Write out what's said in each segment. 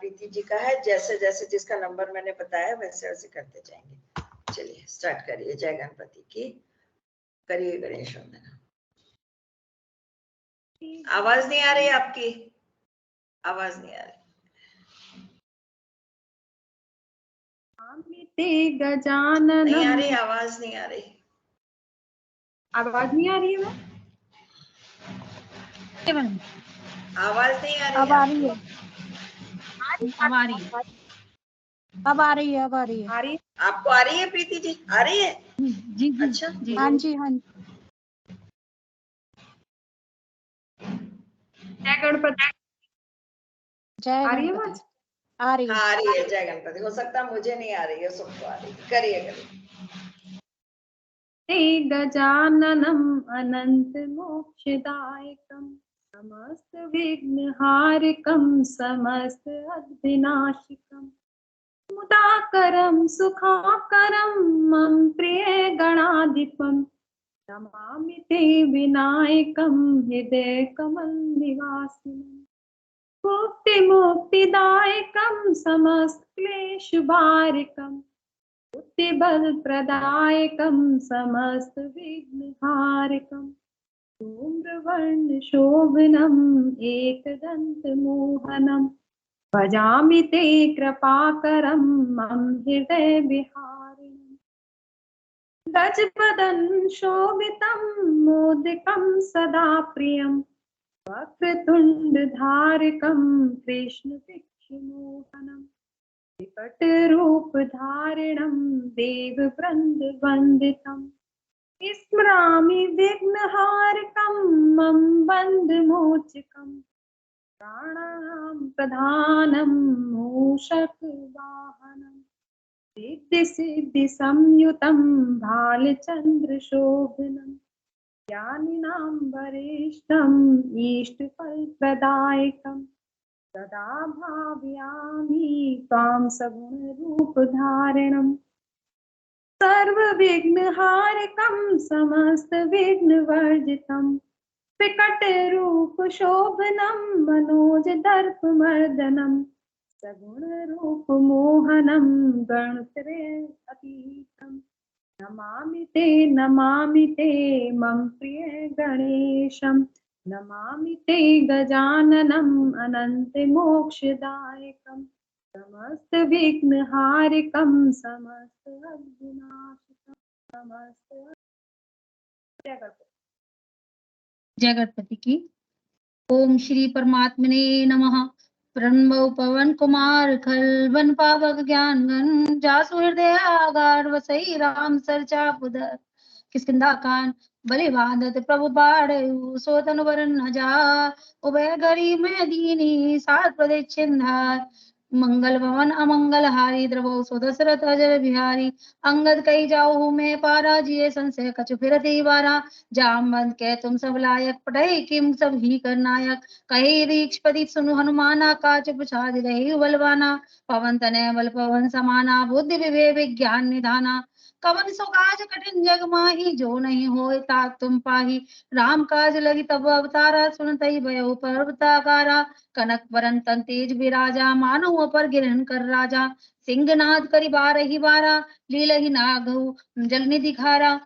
प्रीति जी का है। जैसे जैसे जिसका नंबर मैंने बताया वैसे वैसे करते जाएंगे। चलिए स्टार्ट करिए। जय गणपति की। करिए गणेश वंदना। आवाज नहीं आ रही आपकी, आवाज नहीं आ रही। गजानन नहीं आ रही, आवाज नहीं आ रही। आवाज नहीं आ रही है मैम? आवाज नहीं आ रही। अब आ रही है, अब आ रही है, अब आ रही है, अब आ रही है। आ रही है? आपको आ रही है प्रीति जी? आ रही है? जी जी अच्छा जी। हाँ जी, हाँ जी। जय गणपति। जय आ रही है गणपति। आवाज? आ रही है। हाँ आ रही है। जय गणपति। हो सकता है मुझे नहीं आ रही है, सबको आ रही है। करिए करिए। गजाननम अनंत मोक्षदायकम समस्त विघ्नहारिकम समस्त अद्विनाशिकम मुदाकरम सुखाकरम मम प्रिय गणाधिपम नमामि ते विनायकम हृदय कमल निवासिनम मुक्ति मुक्तिदायकम समस्त क्लेश बारिकम बुद्धि बल प्रदायकम समस्त विघ्नहारिकम धूम्रवर्ण शोभनम एकदंत मोहनम भजामि ते कृपाकरम मम हृदय विहारिणम् गजबदन शोभितं मोदकं सदा प्रियं वक्रतुण्डधारकं कृष्णपिक्षुमोहनम् विकटरूपधारिणं देववृन्दवन्दितम् स्मरामि विघ्नहारकं मम बन्धमोचकम् प्राणानां प्रधानं मूषकवाहनम् सिद्धिसंयुतं भालचन्द्रशोभनम् ज्ञानिनां वरिष्ठम् इष्टफलप्रदायकम् सदा भावयामि त्वां सगुणरूपधारिणम् सर्वविघ्नहारकं समस्तविघ्नवर्जितं विकटरूपशोभनं मनोजदर्पमर्दनं सगुणरूपमोहनं गणत्रयतीतं नमामि ते मम प्रिय गणेशं नमामि ते गजाननम् अनन्तमोक्षदायकम् समस्त विघ्नहारिकं समस्त अद्विनाशिकं समस्त। जय गणपति की। ओम श्री परमात्मने नमः। प्रणव पवन कुमार खलवन पावक ज्ञान गण जासु हृदय आगार वसई राम सरचा पुदर किस्किंदा कान बलि बांधत प्रभु बाढ़ सोतन वरन न जा उभय गरी में दीनी सात प्रदेश छिंधार मंगल भवन अमंगल हारी द्रवो सो दशरथ अजर बिहारी अंगद कही जाओ मैं पारा जिये संशय कछु फिरती बारा जामवंत के तुम सब लायक पढ़े किम सब ही कर नायक कही रीक्षपति सुनु हनुमाना काच पुछाद रही बलवाना पवन तनय बल पवन समाना बुद्धि विवेक विज्ञान निधाना कवन सो काज कठिन जग माही जो नहीं होए तात तुम पाही राम काज लगी तब अवतारा सुनतई भयो पर्वताकारा कनक वरन तन तेज विराजा मानो पर गिरहन कर राजा सिंहनाद करी बार ही बारा लीलहि नागऊ जल निधि खारा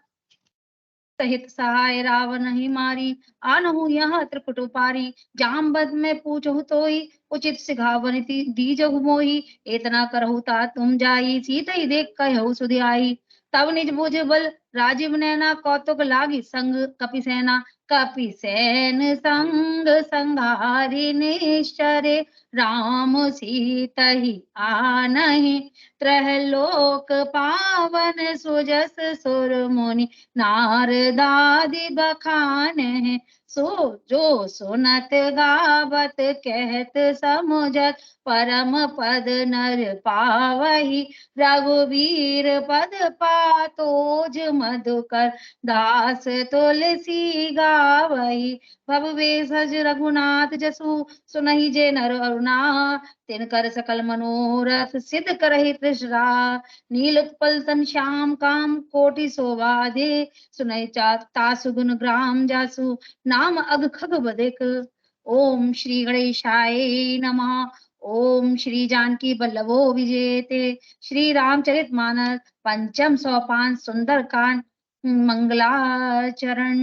सहित सहाय रावण ही मारी आनहु यहाँ त्रिपुट पारी जामवंत में पूछहु तोई उचित सिखावन दीजहु मोही इतना करहु ता तुम जाई सीत ही देख कहु सुधियाई तब निज भुज बल राजीव नैना कौतुक लागी संग कपिसेना कपिसेन संग संहारी निश्चरे राम सीता ही आनहि त्रैलोक पावन सुजस सुर मुनि नारदादि बखान है सो जो सुनत गावत कहत समुझत परम पद नर पावही रघुवीर पद पातोज मधुकर दास तुलसी गावही भव सज रघुनाथ जसु सुनहि जे नर अरुणा तिनकर सकल मनोरथ सिद्ध करहि तृषरा नील उत्पल तन श्याम काम कोटि शोभा दे सुनहि तासु गुण ग्राम जासु नाम अग खग बदिक ओम श्री गणेशाय नमः। ओम श्री जानकी बल्लभो विजेते श्री रामचरितमानस पंचम सोपान सुंदर कांड मंगलाचरण।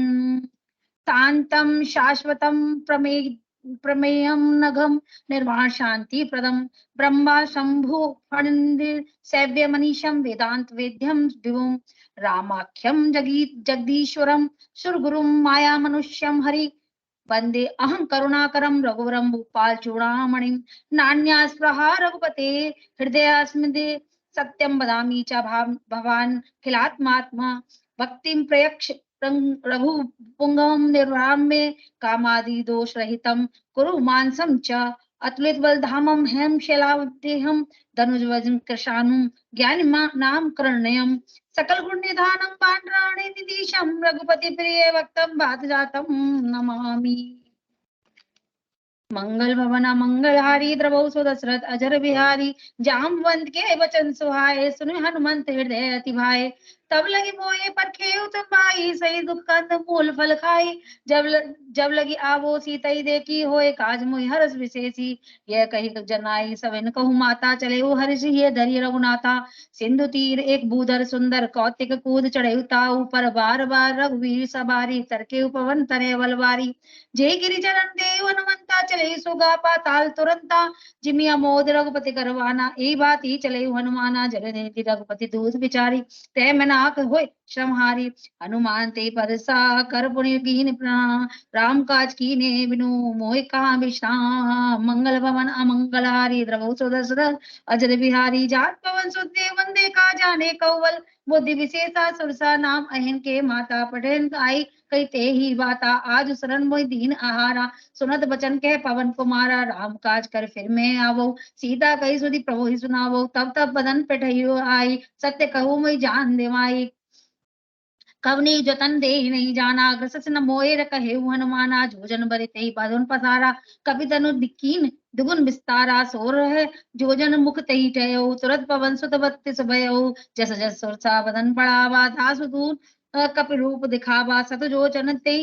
शांतम शाश्वतम प्रमेयम नघम निर्वाण शांति प्रदम ब्रह्मा शंभु फणिंदिर सैव्य मनीषम वेदांत वेद्यम विभुम रामाख्यम जगदीश्वरम सुरगुरुम माया मनुष्यम हरि वंदे अहं करुणाकरं रघुवरं भूपाल चूड़ामणिं नान्या स्पृहा रघुपते हृदयास्मदे सत्यं वदामि च भवान् खिलात्मात्मा भक्तिं प्रयक्ष रघु पुंगवं निर्वाम्ये कामादि दोष रहितं कुरु मानसं च अतुलित बलधामं हेम शैलावदेहं धनुज वज्र कृशानुं ज्ञानि नाम करण्यं सकल गुण निधानं पांडराणि निधीशं रघुपति प्रिय भक्तं भात जातं नमामि। मंगल भवन मंगलहारी द्रवौ सुदशरथ अजर बिहारी जामवंत के वचन सुहाए सुनि हनुमंत हृदय अति भाए तब लगी मोहे पर खेऊ तुम भाई सही दुख कंद मूल फल खाई जब लगी आवो सीतई देखी होए काज मोहि हरस विशेषी यह कही जनाई सविन कहु माता चले ओ हर्ष ये धरि रघुनाथा सिंधु तीर एक भूधर सुंदर कौतिक कूद चढ़े ताऊ पर बार बार रघुवीर सवारी तरके उपवन तरे बलवारी जय गिरिचरण देव हनुमंता चले सुगा पाताल तुरंता जिमि अमोद रघुपति करवाना ए बात ही चले हनुमाना जल नेति रघुपति दूत विचारी तय मनाक होय श्रमहारी हनुमान ते परसा कर पुण्य कीन प्रणाम राम काज कीने बिनु मोहि कहा विश्राम मंगल भवन अमंगलहारी द्रवौ सुदशरथ अजर बिहारी जात पवन सुदेव वंदे का जाने कौवल बुद्धि विशेषा सुरसा नाम अहिन के माता पठन आई कई ते ही बाता आज शरण मोहि दीन आहारा सुनत बचन के पवन कुमारा राम काज कर फिर मैं आवो सीता कही सुधी प्रभु ही सुनावो तब तब बदन पे ठहियो आई सत्य कहूँ मैं जान देवाई कवनी जतन दे नहीं जाना ग्रस न मोए कहे हनुमाना जोजन बरे ते बदन पसारा कपि तनु दिकीन दुगुन विस्तारा सोर है जोजन मुख तही टयो तुरत पवन सुत बत्तिस भयो जस जस सुरसा बदन बढ़ावा दासु दून कपि रूप दिखावा सत जोजन ते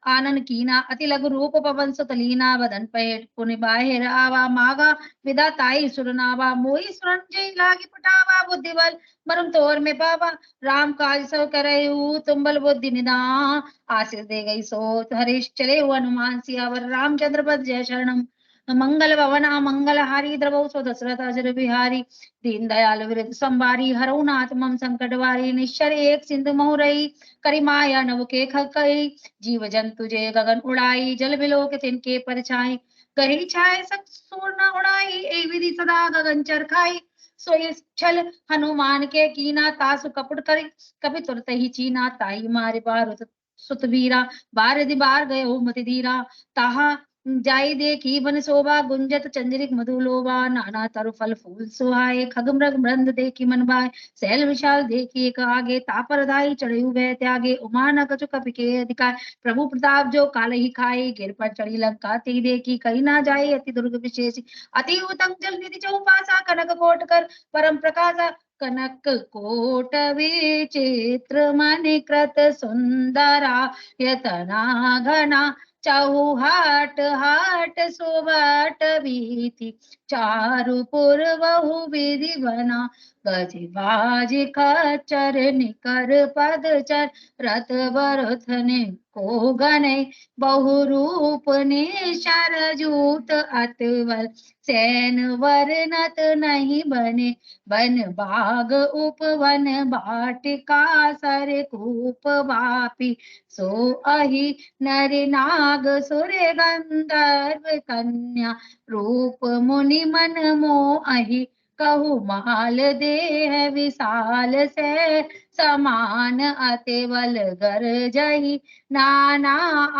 आनन कीना अति लघु रूप पवन सुत लीना बदन पेट पुनि बाहिर आवा मागा विदा ताई सुरनावा मोई सुरन जय लागी पटावा बुद्धि बल मरम तोर में पावा राम काज सब करहु तुम बल बुद्धि निदान आशीष दे गई सो हरीश चले हनुमान सियावर रामचंद्र पद जय शरणम मंगल भवन मंगलहारी द्रवौ सो दशरथ अजर बिहारी दीन दयाल विरद संवारी हरऊ नाथ मम संकट वारी निश्चर एक सिंधु मोह रही करि माया नव के खकई जीव जंतु जे गगन उड़ाई जल बिलोक तिनके परछाई गही छाए सब सूर न उड़ाई ए विधि सदा गगन चरखाई सोई छल हनुमान के कीना तासु कपट करी कभी तुरत ही चीना ताई मारे बार सुत वीरा बार दि बार गए हो मति धीरा ताहा जाई देखी बन शोभा गुंजत चंद्रिक मधुलोभा नाना तरु फल फूल सुहाए खग मृग मृंद देखी मन भाए सैल विशाल देखी एक आगे तापर धाई चढ़े हुए त्यागे उमा न कछु कपि के अधिकार प्रभु प्रताप जो काल ही खाए गिर पर चढ़ी लंका ती देखी कहीं ना जाए अति दुर्ग विशेष अति उत्तम जल निधि चौपासा कनक कोट कर परम प्रकाशा कनक कोट विचित्र मणि कृत सुंदरा यतना घना चौहाट हाट सुबाट भीति चारु पुर बहु विधि बना गज बाज खच्चर निकर पद चर रथ बरथ ने को गने बहु रूप निशर जूत अतवल सैन वर्णत नहीं बने बन बाग उपवन बाटिका सर कूप वापी सो अहि नर नाग सुर गंधर्व कन्या रूप मुनि मन मोहि कहु माल देह विशाल से समान अतिबल गर जही नाना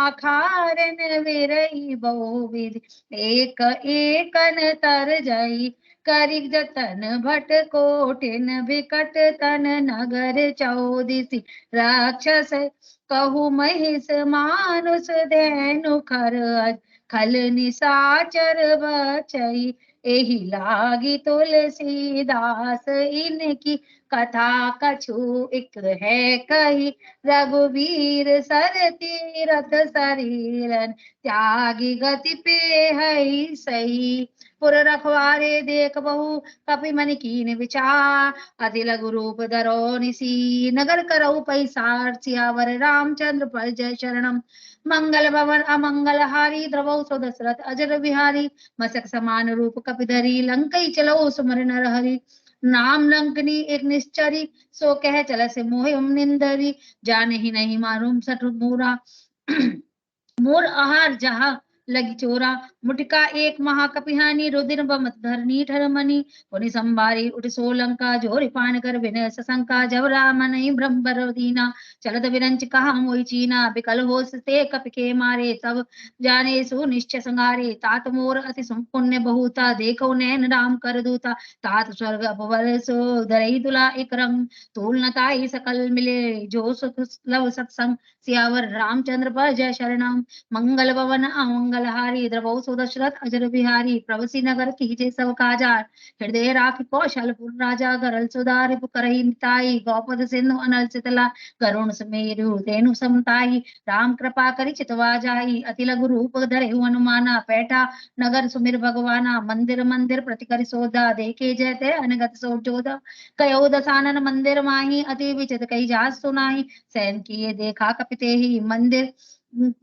अखारन विरही बहुविधि एक एकन तर जही करिक जतन भट कोटिन विकट तन नगर चौदिसी राक्षस कहु महिष मानुष धेनु खर खल निसाचर बचई एहि लागी तुलसीदास इनकी कथा कछु एक है कही रघुवीर सर तीरथ शरीरन त्यागी गति पे है सही पुर रखवारे देख बहु कपि मन कीन विचार, अति लघु रूप धरो निसी नगर करऊ पैसार, सियावर रामचंद्र पर जय शरणम। मंगल भवन अमंगल हारी द्रवौ सो दशरथ अजर बिहारी, मसक समान रूप कपिधरी लंकई चलो सुमर नर हरि। नाम लंकनी एक निश्चरी, सो कह चल से मोहि निंदरी, जाने ही नहीं मालूम सठ मूरा। मोर आहार जहाँ लगी चोरा, मुटिका एक महाकपिहानी, रुदिन बमत धरनी ठरमनी। पुनि संभारी उठ सोलंका, जोरि पान कर विनय सशंका, जब राम नहीं ब्रह्म दीना, चलत विरंच कहा मोहि चीना। बिकल हो से कपि के मारे, तब जाने सो निश्चय संगारे। तात मोर अति पुण्य बहुता, देखो नैन राम कर दूता। तात स्वर्ग अपवर सो धरई तुला एक रंग, तूल न ताई सकल मिले, जो सुख लव सत्संग। सियावर रामचंद्र पर जय शरणम। मंगल भवन अमंगल हारी, द्रवौ सो दशरथ अजर बिहारी। प्रवसी नगर कीजे सब काजा, हृदय राखि कौशलपुर राजा। गरल सुधारि करहि मिताई, गौपद सिंधु अनल चितला। करुण सुमेरु तेनु समताई, राम कृपा करि चितवा जाई। अति लघु रूप धरहु हनुमाना, पैठा नगर सुमिर भगवाना। मंदिर मंदिर प्रति करि सोधा, देखे जयते अनगत सो जोधा। कयो दसानन मंदिर माही, अति विचित्र कही जास सुनाही। सैन किए देखा कपिते ही, मंदिर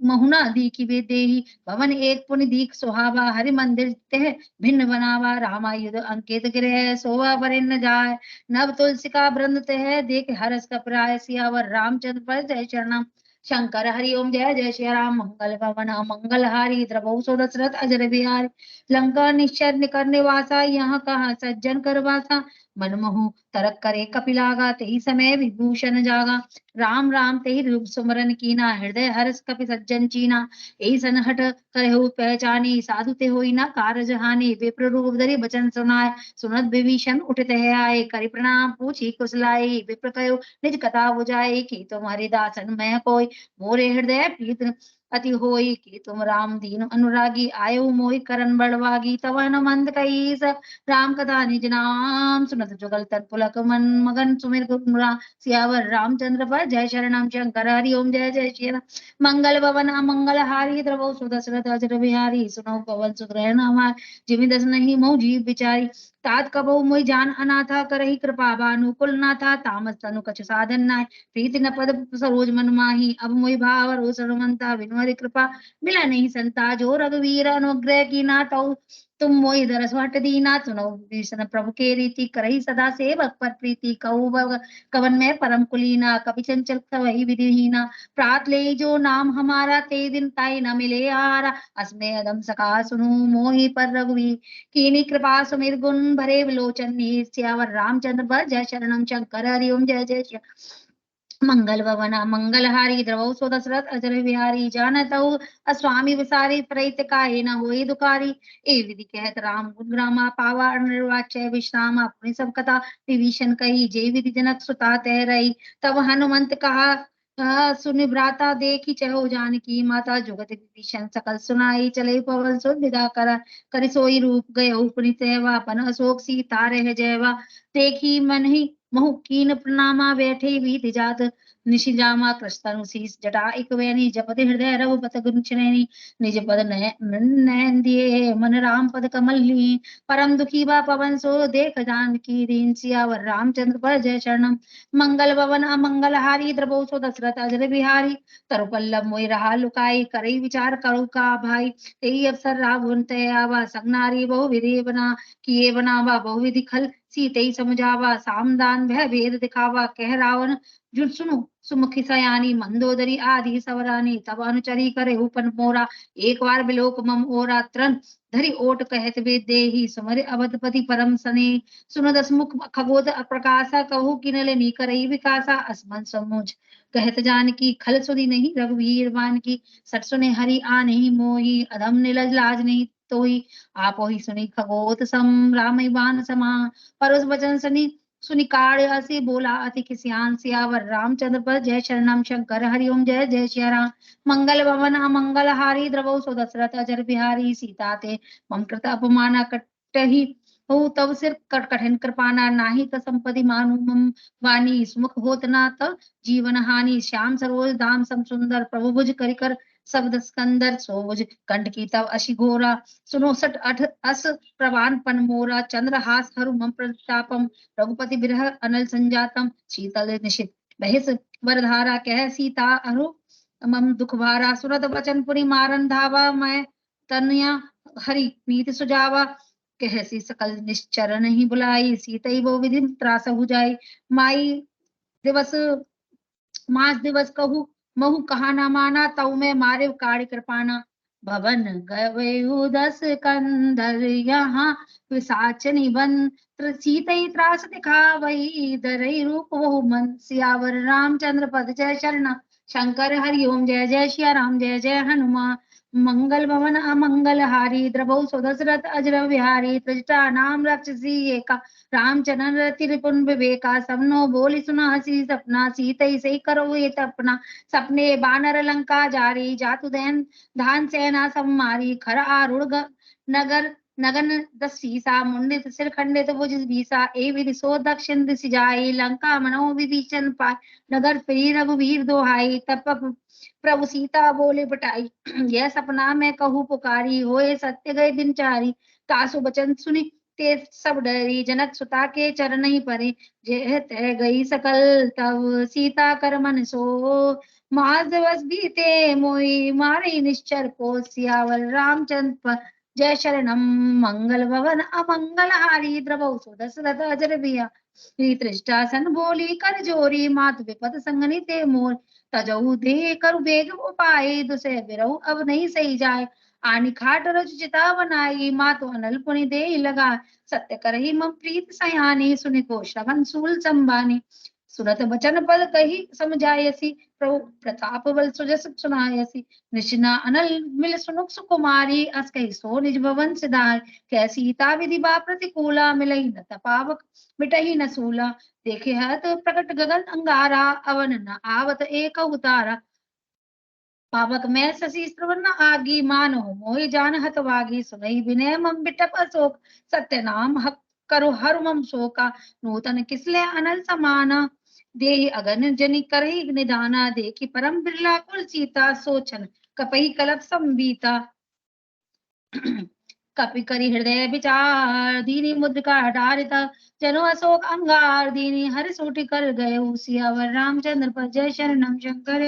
महुना दीखी वे देही। भवन एक पुनि दीख सुहावा, हरि मंदिर तह भिन्न बनावा। रामायुध अंकित गृह, शोभा बरे न जाय। नव तुलसिका वृंद तह, देख हरस कपराय। सियावर रामचंद्र पर जय शरणम। शंकर हरि ओम जय जय श्री राम। मंगल भवन मंगल हारी, द्रवौ सो दशरथ अजर बिहारी। लंका निश्चर निकर निवासा, यहाँ कहाँ सज्जन कर वासा। मनमोहु तरक करे कपिलागा, तेहि समय विभूषण जागा। राम राम तेहि रूप सुमरन कीना, हृदय हर्ष कपि सज्जन चीना। एहि सनहट करहु पहचानी, साधु ते होई न कारज हानि। विप्र रूप धरि बचन सुनाय, सुनत विभीषण उठित है आए। करि प्रणाम पूछी कुशलाई, विप्र कयो निज कथा बुझाई। कि तुम्हारी दासन मैं कोई, मोरे हृदय प्रीत अति होई। कि तुम राम दीन अनुरागी, आयो मोहि करन बड़वागी। तव हनुमंत कही राम कथा निज नाम, सुनत जुगल तन पुलक मन। मगन सुमिर गुरुरा, सियावर रामचंद्र पर जय शरणम। शंकर हरि ओम जय जय श्री राम। मंगल भवन अमंगल हारी, द्रवौ सो दशरथ अजर बिहारी। सुनो पवन सुत रहन हमार, जिमि दस नहीं मोह जीव बिचारी। तात कबहु मोहि जान अनाथा, करहि कृपा भानुकुल नाथा। तामस तनु कछु साधन नाहि, प्रीति न पद सरोज मन माही। अब मोहि भाव रोष हनुमंता, बिनु हरि कृपा मिला नहीं संता। जो रघुवीर अनुग्रह की ना, तौ तुम मोहि दरस हट दीना। सुनो विभीषण प्रभु के रीति, करहि सदा सेवक पर प्रीति। कहु कवन में परम कुलीना, कपि चंचल वही विधिहीना। प्रात ले जो नाम हमारा, ते दिन ताई न मिले आहारा। अस्मे अदम सका सुनु, मोहि पर रघुवीर कीनी कृपा। सुमिर गुण भरे विलोचन नीर, सियावर रामचंद्र पर जय शरणम। शंकर हरि ओम जय जय श्री मंगल भवन मंगल हारी, द्रवौ सो दशरथ अजर बिहारी। जानतौ अस्वामी विसारी, प्रहित काहे न होई दुकारी। ए विधि कहत राम गुण ग्रामा, पावा निर्वाच्य विश्रामा। अपनी सब कथा विभीषण कही, जे विधि जनक सुता तह रही। तब हनुमंत कहा सुनि भ्राता, देखी चहो जानकी माता। जुगत विभीषण सकल सुनाई, चले पवन सुत विदा कर सोई रूप। गए पुनि सेवा, अपन अशोक सीता रह जयवा। देखी मन ही महु कीन प्रणामा, बैठे बीत जात निशिजामा। कृष्ण शीस जटा एक वैनी, जपति हृदय रघुपत गुण श्रेणी। निज पद नयन दिए, मन राम पद कमल ली। परम दुखी बा पवन सो, देख जानकी दीन। सियावर रामचंद्र पर जय शरणम। मंगल भवन अमंगल हारी, द्रवौ सो दशरथ अजर बिहारी। तरु पल्लव मोहि रहा लुकाई, करई विचार करो का भाई। तेहि अवसर रावण तय आवा, संगनारी बहु विधि बना। किए बनावा बहु विधि खल, सीते समझावा। सामदान भय भेद दिखावा, कह रावण जुन सुनु सुमुखी सयानी। मंदोदरी आदि सवरानी, तब अनुचरी करे उपन मोरा। एक बार बिलोक मम ओरा, त्रन धरि ओट कहत वे देही। सुमर अवधपति परम सने, सुनो दसमुख खगोद प्रकाशा। कहू किनले नी करई विकासा, असमन समुझ कहत जानकी। खल सुधि नहीं रघुवीर बान की, सट सुने हरि आ नहीं मोही। अधम निलज लाज नहीं तोही, आप ही सुनी खगोत सम। राम बाण समा परोस वचन सुनि काढ़ हसी, बोला अति किसियान। सियावर रामचंद्र पर जय शरणम। शंकर हरि ओम जय जय श्री राम। मंगल भवन अमंगल हारी, द्रवौ सो दशरथ अजर बिहारी। सीता ते मम कृत अपमाना, कटहि हो तब सिर कठिन कृपाना। नाही त संपत्ति मानु मम वानी, सुमुख होत ना त जीवन हानि। श्याम सरोज दाम सम सुंदर, प्रभु भुज करिकर शब्द स्कंदर सोज कंठ की तव अशि घोरा सुनो सट अठ अस प्रवान पन मोरा चंद्रहास हरु मम प्रतापम रघुपति विरह अनल संजातम शीतल निशित बहिस वरधारा कह सीता अरु मम दुख भारा सुरत वचन पुरी मारन धावा मैं तनया हरि मीत सुजावा कहसी सकल निश्चर नहीं बुलाई सीतई वो विधि त्रास हो जाई माई दिवस मास दिवस कहू महु कहा न माना तऊ में मारे कार्य कृपाना भवन गए दस कंदर यहाँ पिशाचनि बन सीतई त्रास दिखावई दरई रूप बहु मन सियावर रामचंद्र पद जय शरण शंकर हरिओम जय जय सिया राम जय जय हनुमान मंगल भवन अमंगल हारी द्रभौ सुदशरथ अजर बिहारी त्रिजटा नाम राक्षसी एका रामचरण रति रिपुन विवेका सबनो बोली सुना हसी सपना सीतई सही करो ये तपना सपने बानर लंका जारी जातु दैन धान सेना सब मारी खर आरूढ़ नगर नगन दसीसा मुंडित सिर खंडित भुज बीसा ए विधि सो दक्षिण दिश जाई लंका मनो विभीषण पाय नगर फिरी रघुवीर दोहाई तब प्रभु सीता बोले बटाई यह सपना मैं कहूँ पुकारी होए सत्य गए दिन चारी तासु बचन सुनी ते सब डरी जनक सुता के चरण ही परे जय तय गई सकल तब सीता कर मन सो मास दिवस बीते मोई मारे निश्चर को सियावर रामचंद्र पर जय शरणम मंगल भवन अमंगल हारी द्रवौ सुदशरथ अजर बिया त्रिष्टासन बोली कर जोरी मातु विपद संगनी ते मोर तजऊ दे करु बेग उपाय दुसे बिरहु अब नहीं सही जाए आनी खाट रज चिता बनाई मातु अनल पुनि दे लगा सत्य करही मम प्रीत सयानी सुनि को श्रवण सूल संबानी सुरत बचन पद कही समझायसी प्रभु प्रताप बल सुजस सुनायसी निशिना अनल मिल सुनुक सुकुमारी अस कही सो निज भवन सिधार कै सीता विधि बा प्रतिकूला मिलई न तपावक मिटही न सूला देखे है तो प्रकट गगन अंगारा अवन न आवत एक उतारा पावक मैं शशि श्रवण आगी मानो मोहि जान हतवागी सुनई विनय मम बिटप अशोक सत्य नाम हक करो हर मम शोका नूतन किसले अनल समाना देहि अगन जनि करहि निदाना देखी परम बिरला कुल सीता सोचन कपहि कलप संबीता कपि करि हृदय विचार दीनी मुद्रिका हटारिता जनो अशोक अंगार दीनी हरि सोटि कर गए सियावर रामचंद्र पर जय शरणम शंकर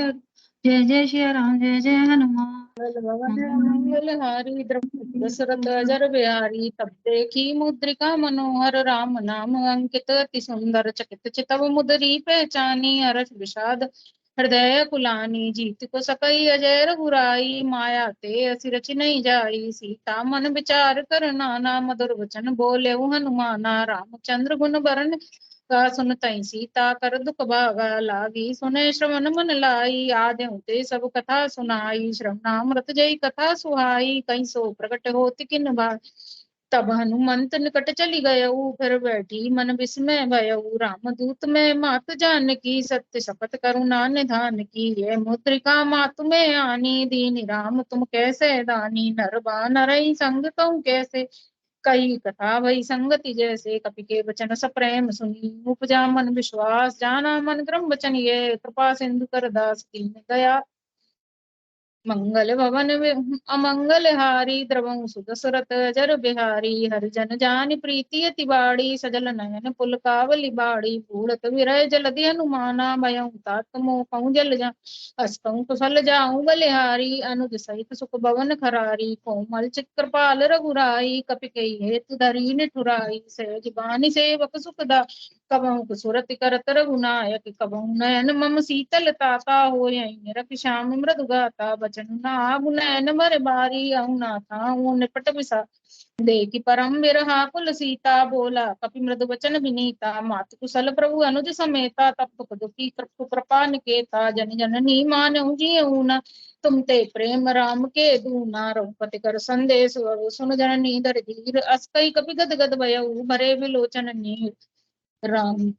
जय जय श्री राम जय जय हनुमान मंगल हारी द्रौपदी दशरथ अजर बिहारी तब देखी मुद्रिका मनोहर राम नाम अंकित अति सुंदर चकित चितव मुदरी पहचानी हर्ष विषाद हृदय कुलानी जीत को सकई अजय रघुराई माया ते असि रचि नहीं जाई सीता मन विचार कर नाना मधुर वचन बोले हनुमाना रामचंद्र गुण बरन का सुनतई सीता कर दुख भागा लागी सुने श्रवण मन लाई आद्यु ते सब कथा सुनाई श्रवणामृत जय कथा सुहाई कहीं सो प्रकट होति किन भाई तब हनुमंत निकट चली गयऊ फिर बैठी मन विस्मय भयऊ राम दूत में मात जानकी सत्य शपथ करुणा निधान की ये मुद्रिका मातु में आनी दीन राम तुम कैसे दानी नरबा नरई संग तुम कैसे कई कथा वही संगति जैसे कपि के वचन सप्रेम सुनी उपजा मन विश्वास जाना मन क्रम वचन ये कृपा सिंधु कर दास कीन दया मंगल भवन अमंगल हारी द्रवं सुदशरथ जर बिहारी हरिजन जानि प्रीति अति बाड़ी सजल नयन पुल कावली बाड़ी भूलत विरह जलधि हनुमाना भयं तात मोह जल जा अस्कं कुशल जाऊं बलिहारी अनुज सहित सुख भवन खरारी कोमल चित कृपाल रघुराई कपि कई हेतु धरी निठुराई सहज बानी सेवक सुखदा कबहु सुरति करत रघुनायक कबहु नयन मम शीतल ताता होय रख श्याम मृदु गाता बचन नाभ नयन मर बारी अहु नाथा निपट विसा देखी परम विरहा कुल सीता बोला कपि मृदु वचन विनीता मातु कुशल प्रभु अनुज समेता तप्त दुखी कृपा निकेता जन जननी मानहु जियऊ न तुम ते प्रेम राम के दूना रघुपति कर संदेश सुन जननी दर धीर अस कई कपि गद गद भयऊ भरे विलोचन नीर राम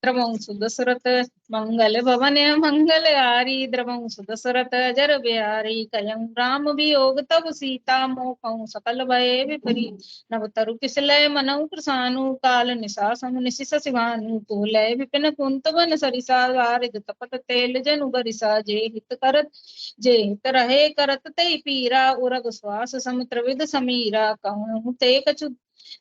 द्रवंसु दशरथ मंगल भवन मंगल हारी द्रवंसु दशरथ अजर बिहारी कयं राम वियोग तब सीता मोहं सकल भय विपरीत नव तरु किसलय मनऊ प्रसानु काल निशा सम निशिष शिवानु तोलय विपिन कुंत वन सरिसा वारिद तपत तेल जनु बरिसा जे हित करत जे हित रहे करत ते पीरा उरग श्वास समुद्र विद समीरा कहूँ ते कछु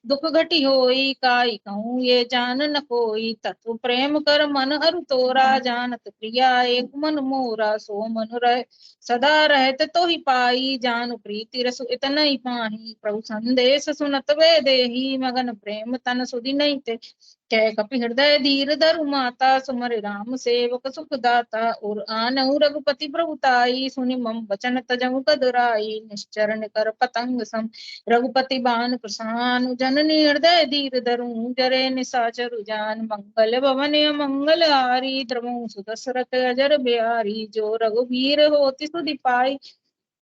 दुख घटी होई काई कहूँ ये जान न कोई तत्व प्रेम कर मन अरु तोरा जानत प्रिया एक मन मोरा सो मन रह सदा रहत तो ही पाई जान प्रीति रसु इतना ही पाही प्रभु संदेश सुनत वे देही मगन प्रेम तन सुधि नहीं ते कह कपि हृदय धीर धरु माता सुमर राम सेवक सुख दाता और आनहु रघुपति प्रभुताई सुनि मम वचन तजहु कदराई निश्चरण कर पतंग सम रघुपति बान प्रसानु जननी हृदय धीर धरु जरे निशाचरु जान मंगल भवन मंगल हारी द्रवंसु दशरथ अजर बिहारी जो रघुवीर होति सुधि पाई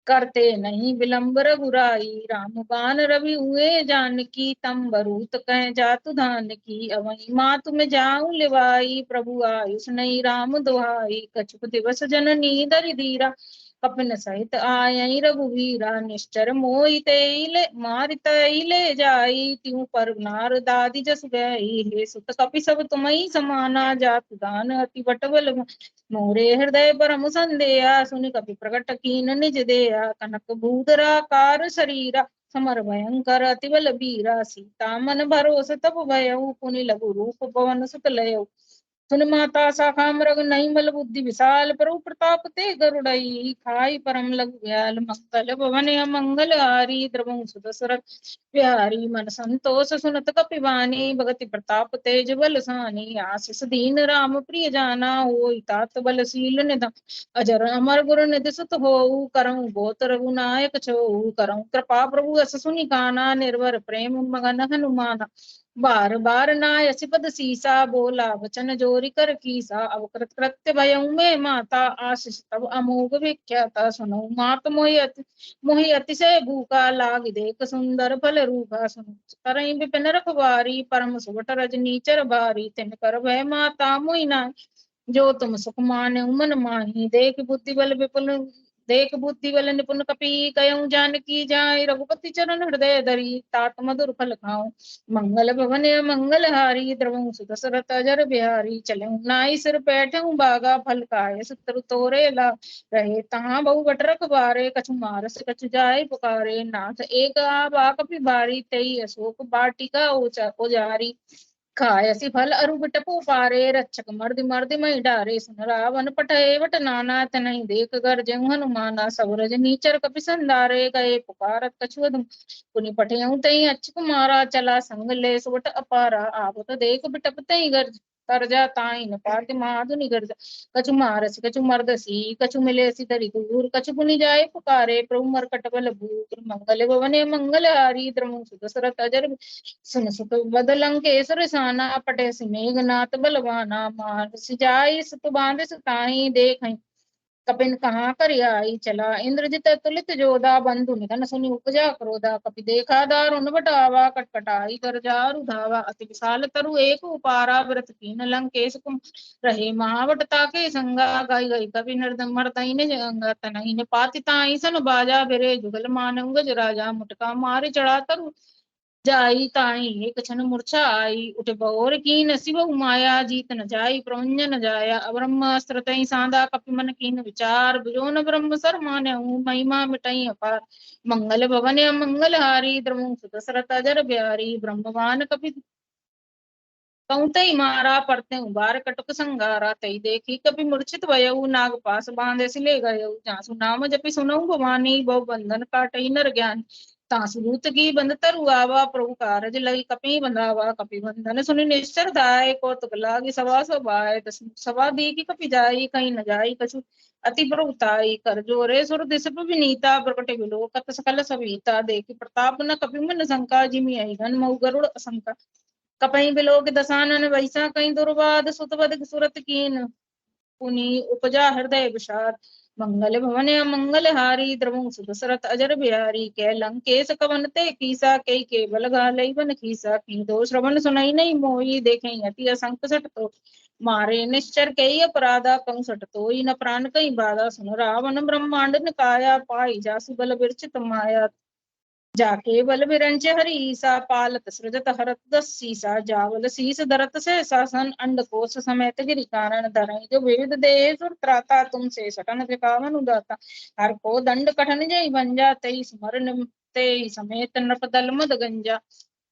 करते नहीं विलंब रघुराई राम बान रवि हुए जानकी तम बरूत कह जातु धान की अवई माँ तुम जाऊं लिवाई प्रभु आयुष नहीं राम दुहाई कछुक दिवस जननी दरि धीरा कपिन सहित आयई रघुवीरा निश्चर मोहि तेले मारित ले जाई त्यों पर नार दादी जस गई हे सुत कपि सब तुमई समाना जातु दान अति बटबल मोरे हृदय परम संदेहा सुनि कपि प्रकट कीन निज देहा कनक भूधरा कार शरीरा समर भयंकर अतिबल बीरा सीता मन भरोस तप भयउ पुनि लघु रूप पवन सुत लयउ सुन माता शाखा मृग नहीं मल बुद्धि विशाल प्रभु प्रताप ते गरुड़ई खाई परम लघु व्याल मंगल भवन मंगल हारी द्रवंसु दशरथ बिहारी मन संतोष सुनत कपिवानी भगति प्रताप तेज बल सानी आशीष दीन राम प्रिय जाना होई तात बलशील निधन अजर अमर गुर निधि सुत होऊ करऊं बहुत रघुनायक छो करऊं कृपा प्रभु अस सुनि काना निर्भर प्रेम मगन हनुमाना बार बार नाय पद सीसा बोला वचन जोरी कर कीसा अवकृत कृत्य भयऊ में माता आशीष तब अमोघ विख्याता सुनो मात मोहि अतिशय भूखा लाग देख सुंदर फल रूपा सुनो तरई विपिन रखवारी परम सुबट रजनी चर बारी तिन कर भय माता मोहि नाय जो तुम सुख माने मन माही देख बुद्धि बल निपुण कपि कयऊ जानकी जाय रघुपति चरण हृदय धरी तात मधुर फल खाऊं मंगल भवन मंगल हारी द्रवंसु दशरथ अजर बिहारी चलऊं नाई सिर बैठऊं बागा फल खाए सुतर तोरे ला रहे तहाँ बहु बट रखबारे कछु मारस कछु जाय पुकारे नाथ एक आबा कपि बारी तई अशोक बाटिका उजारी खायसी फल अरु बिटपु पारे रक्षक मर्दि मर्दि मई डारे सुन रावण पठे वट नाना तनहि देख कर जयु हनुमाना सब रज नीचर कपि संधारे गए पुकारत कछुअधम पुनि पठेऊ तई अच्छ कुमारा चला संग ले सुवट अपारा आवत देख बिटप तई गर्ज तरजा ताई न पाति माधुनि गर्ज कछु मारस कछु मर्दसी कछु मिलेसी धरि दूर कछु पुनि जाय पुकारे प्रभु मरकट बल भूर मंगल भवने मंगल हारी द्रवंसु दशरथ अजर सुन सुत बदलंकेश्वर साना पटे मेघनाथ बलवाना मानस जाय सुत बांध सुताई देख कपिन कहाँ कर आई चला इंद्रजित तुलित जोधा बंधु निधन सुनि उपजा क्रोधा कपि देखा दारुण बटावा कटकटाई कर जारु धावा अति विशाल तरु एक उपारा व्रत कीन लंकेश कुम रहे महावटता के संगा गाई गई कवि नर्दम मरतई ने जंगा तनई ने पाति ताई सन बाजा बिरे जुगल मानव गज राजा मुटका मारे चढ़ा तरु जाई ताई एक क्षण मूर्छा आई उठे बौर की नसीब माया जीत न जाई प्रवंज न जाया ब्रह्मास्त्र तई सांदा कपि मन कीन विचार बुझो न ब्रह्म सर माने महिमा मिटई अपार मंगल भवन मंगल हारी द्रवंसु दशरथ अजर बिहारी ब्रह्मवान कपि कौतई मारा परते उबार कटुक संगारा तई देखी कपि मूर्छित भयऊ नाग पास बांधे सिले गयऊ जासु नाम जपि सुनऊ भवानी बहु बंधन काटई नर ज्ञान तासुरूत की बंद तरुआवा प्रभु कारज लगी कपि बंधावा कपि बंधन सुनि निश्चर दाय कौतुक लागी सवा सबाय सवा दी की कपि जाई कहीं न जाई कछु अति प्रभुताई कर जोरे सुर दिश विनीता प्रकट विलोकत सकल सविता देखी प्रताप न कपि मन शंका जिमि आई घन मऊ गरुड़ असंका कपई बिलोक दसानन वैसा कहीं दुर्वाद सुतवद सुरत कीन पुनि उपजा हृदय विषाद मंगल भवन मंगल हारी द्रवंसु दशरथ अजर बिहारी कै लंकेश कवन ते कीसा के बल घालई बन खीसा की दो श्रवण सुनई नहीं मोही देखें अति असंक सट तो मारे निश्चर कई अपराधा कंसट तोई न प्राण कई बाधा सुन रावण ब्रह्मांड निकाया पाई जासु बल विरचित माया जाके बल विरंच हरि ईसा पालत सृजत हरत दस सीसा जावल शीस धरत से शासन अंड कोश समेत गिरि कारण धरई जो विविध देह सुर त्राता तुमसे सटन विकावन उदाता हर को दंड कठन जय भंजा तई स्मरण ते समेत नृप दल मद गंजा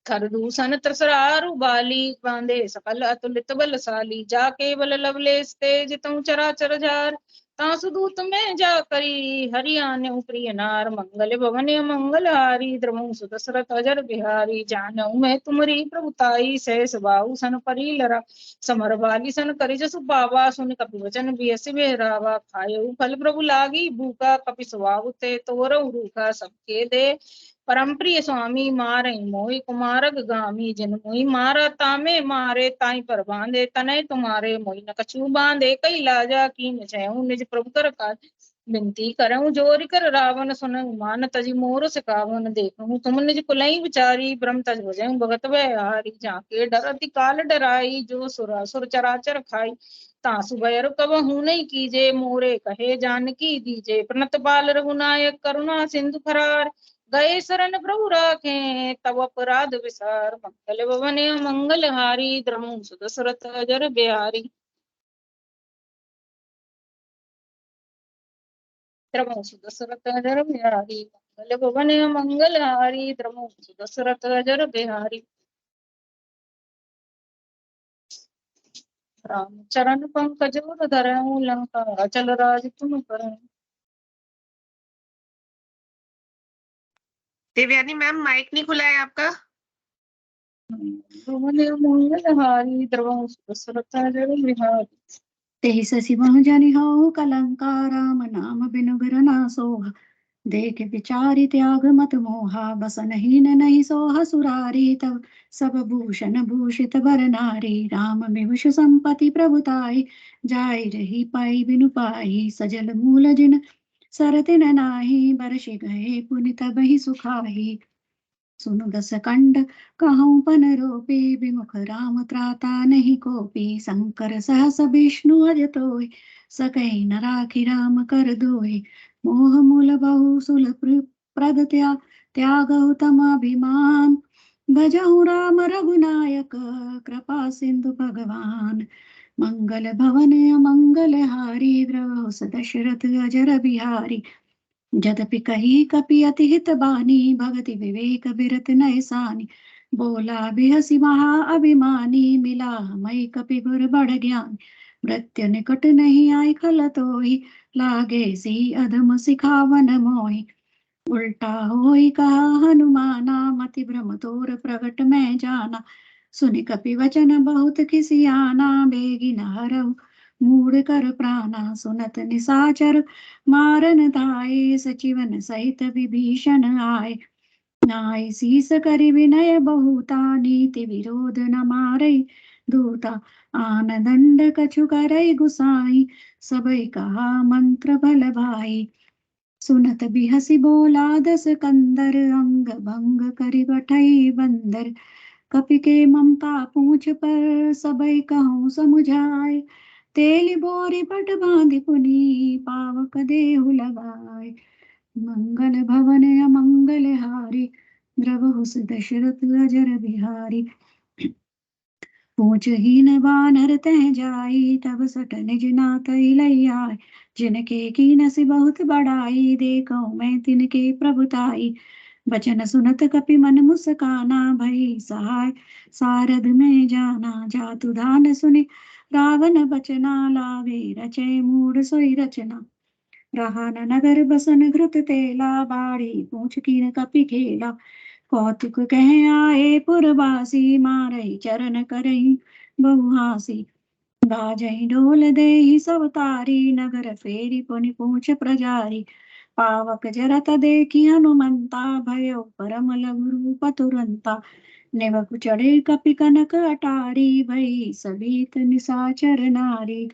खरदूषण त्रसरारु बाली बांधे सकल अतुलित बलशाली जाके बल लवलेस तेज तऊ चराचर जार तासु दूत में जा करी हरियाण्य प्रिय नार मंगल भवन मंगल हारी द्रमु सुदशरथ अजर बिहारी जानऊ मैं तुमरी प्रभुताई सहस बाहु सन परी लरा समर बाली सन करि जसु बाबा सुन कपि वचन बियसि बेरावा खायऊ फल प्रभु लागी भूखा कपि सुवाहु ते तोरऊ रूखा सबके दे परम प्रिय स्वामी मारे मोहि कुमारग गामी जिन मोहि मारा तामे मारे ताई पर बांधे तनय तुम्हारे मोहि न कछु बांधे कई लाजा कीन जयऊ निज प्रभु कर काज बिनती करऊं जोरि कर रावण सुनऊ मान तजि मोर सिकावन देखूं तुम निज कुलई विचारी ब्रह्म तज भजऊं भगत हारी जाके डर अति काल डराई जो सुर चराचर खाई तासु भयर कबहू नहीं कीजे मोरे कहे जानकी दीजे प्रणत बाल रघुनायक करुणा सिंधु फरार गए शरण प्रभु राखे तब अपराध विसार मंगल भवन मंगल हारी द्रमु सुदशरथ अजर बिहारी द्रमु सुदशरथ अजर बिहारी मंगल भवन मंगल हारी द्रमु सुदशरथ अजर बिहारी राम चरण पंकज धरऊं लंका अचल राज तुम करूं। देवयानी मैम माइक नहीं खुला है आपका। मंगलहारी द्रवं सुदशरथ अजर बिहारी तेहि ससि बहु जनि हऊ कलंका राम नाम बिनु गर ना सोहा देख विचारि त्याग मत मोहा बसन हीन नहीं सोहा सुरारी तब सब भूषण भूषित बर नारी राम विभूष संपत्ति प्रभुताई जाय रही पाई बिनु पाई सजल मूल जिन सरतिन नाही बरसि गए पुनि तबहि सुखाही सुनु दस कंड कहूँ पन रोपी विमुख राम त्राता नहीं कोपी शंकर सहस विष्णु अज तोय सकई न राखी राम कर दोय मोह मूल बहु सुल प्रद त्यागहु तम अभिमान भजहु राम रघुनायक कृपा सिंधु भगवान मंगल भवन अमंगल हारी द्रवहु दशरथ अजर बिहारी जदपि कही कपि अति हित बानी भगति विवेक बिरत नयसानी बोला बिहसी महा अभिमानी मिला मई कपि गुर बड़ ज्ञान मृत्यु निकट नहीं आई खल तोहि लागे सी अधम सिखावन मोहि उल्टा होई कहा हनुमाना मति भ्रम तोर प्रगट में जाना सुनि कपि वचन बहुत खिसियाना बेगी न हरऊ मूढ़ कर प्राणा सुनत निसाचर मारन धाये सचिवन सहित विभीषण आए नाय शीस करि विनय बहुता नीति विरोध न मारै दूता आन दंड कछु करई गुसाई सबई कहा मंत्र भल भाई सुनत बिहसी बोला दस कंदर अंग भंग करि बठई बंदर कपि के ममता पूछ पर सबई कहूँ समुझाए तेली बोरी पट बांधि पुनी पावक देहु लगाए मंगल भवन अमंगल हारी द्रवहु दशरथ अजर बिहारी पूछ हीन बानर तह जाई तब सट निज नाथ लई आए जिनके कीनसि बहुत बड़ाई देखो मैं तिनके प्रभुताई बचन सुनत कपि मन मुस्काना भई सहाय सारद में जाना जातु धान सुनि रावण बचना लावे रचय मूढ़ सोई रचना रहा न नगर बसन घृत तेला बाड़ी पूछ कीन कपि खेला कौतुक कह आए पुरवासी मारई चरण करई बहुहासी बाजई ढोल देहि सब तारी नगर फेरी पुनि पूछ प्रजारी पावक जरत देखी हनुमंता भयो परम लघु रूप तुरंता नेवकु चढ़े कपि कनक अटारी भई सभीत निसाचर नारी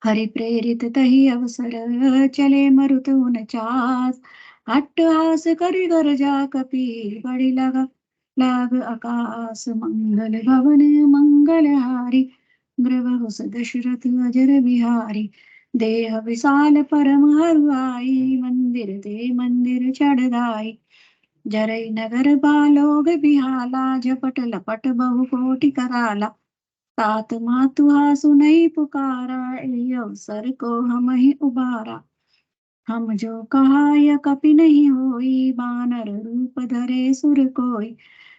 हरि प्रेरित तहि अवसर चले मरुत उनचास अट्टहास करि गरजा कपि बड़ी लगा लाग आकाश मंगल भवन मंगलहारी। गृह दशरथ अजर बिहारी। देह विशाल परम हरुआई मंदिर ते मंदिर चढ़ाई। जरई नगर बालोग बिहाला झपट लपट बहु कोटि कराला। तात मातुहा सुनई पुकारा ए अवसर को हम ही उबारा। हम जो कहा यह कपि नहीं होई बानर रूप धरे सुर कोई।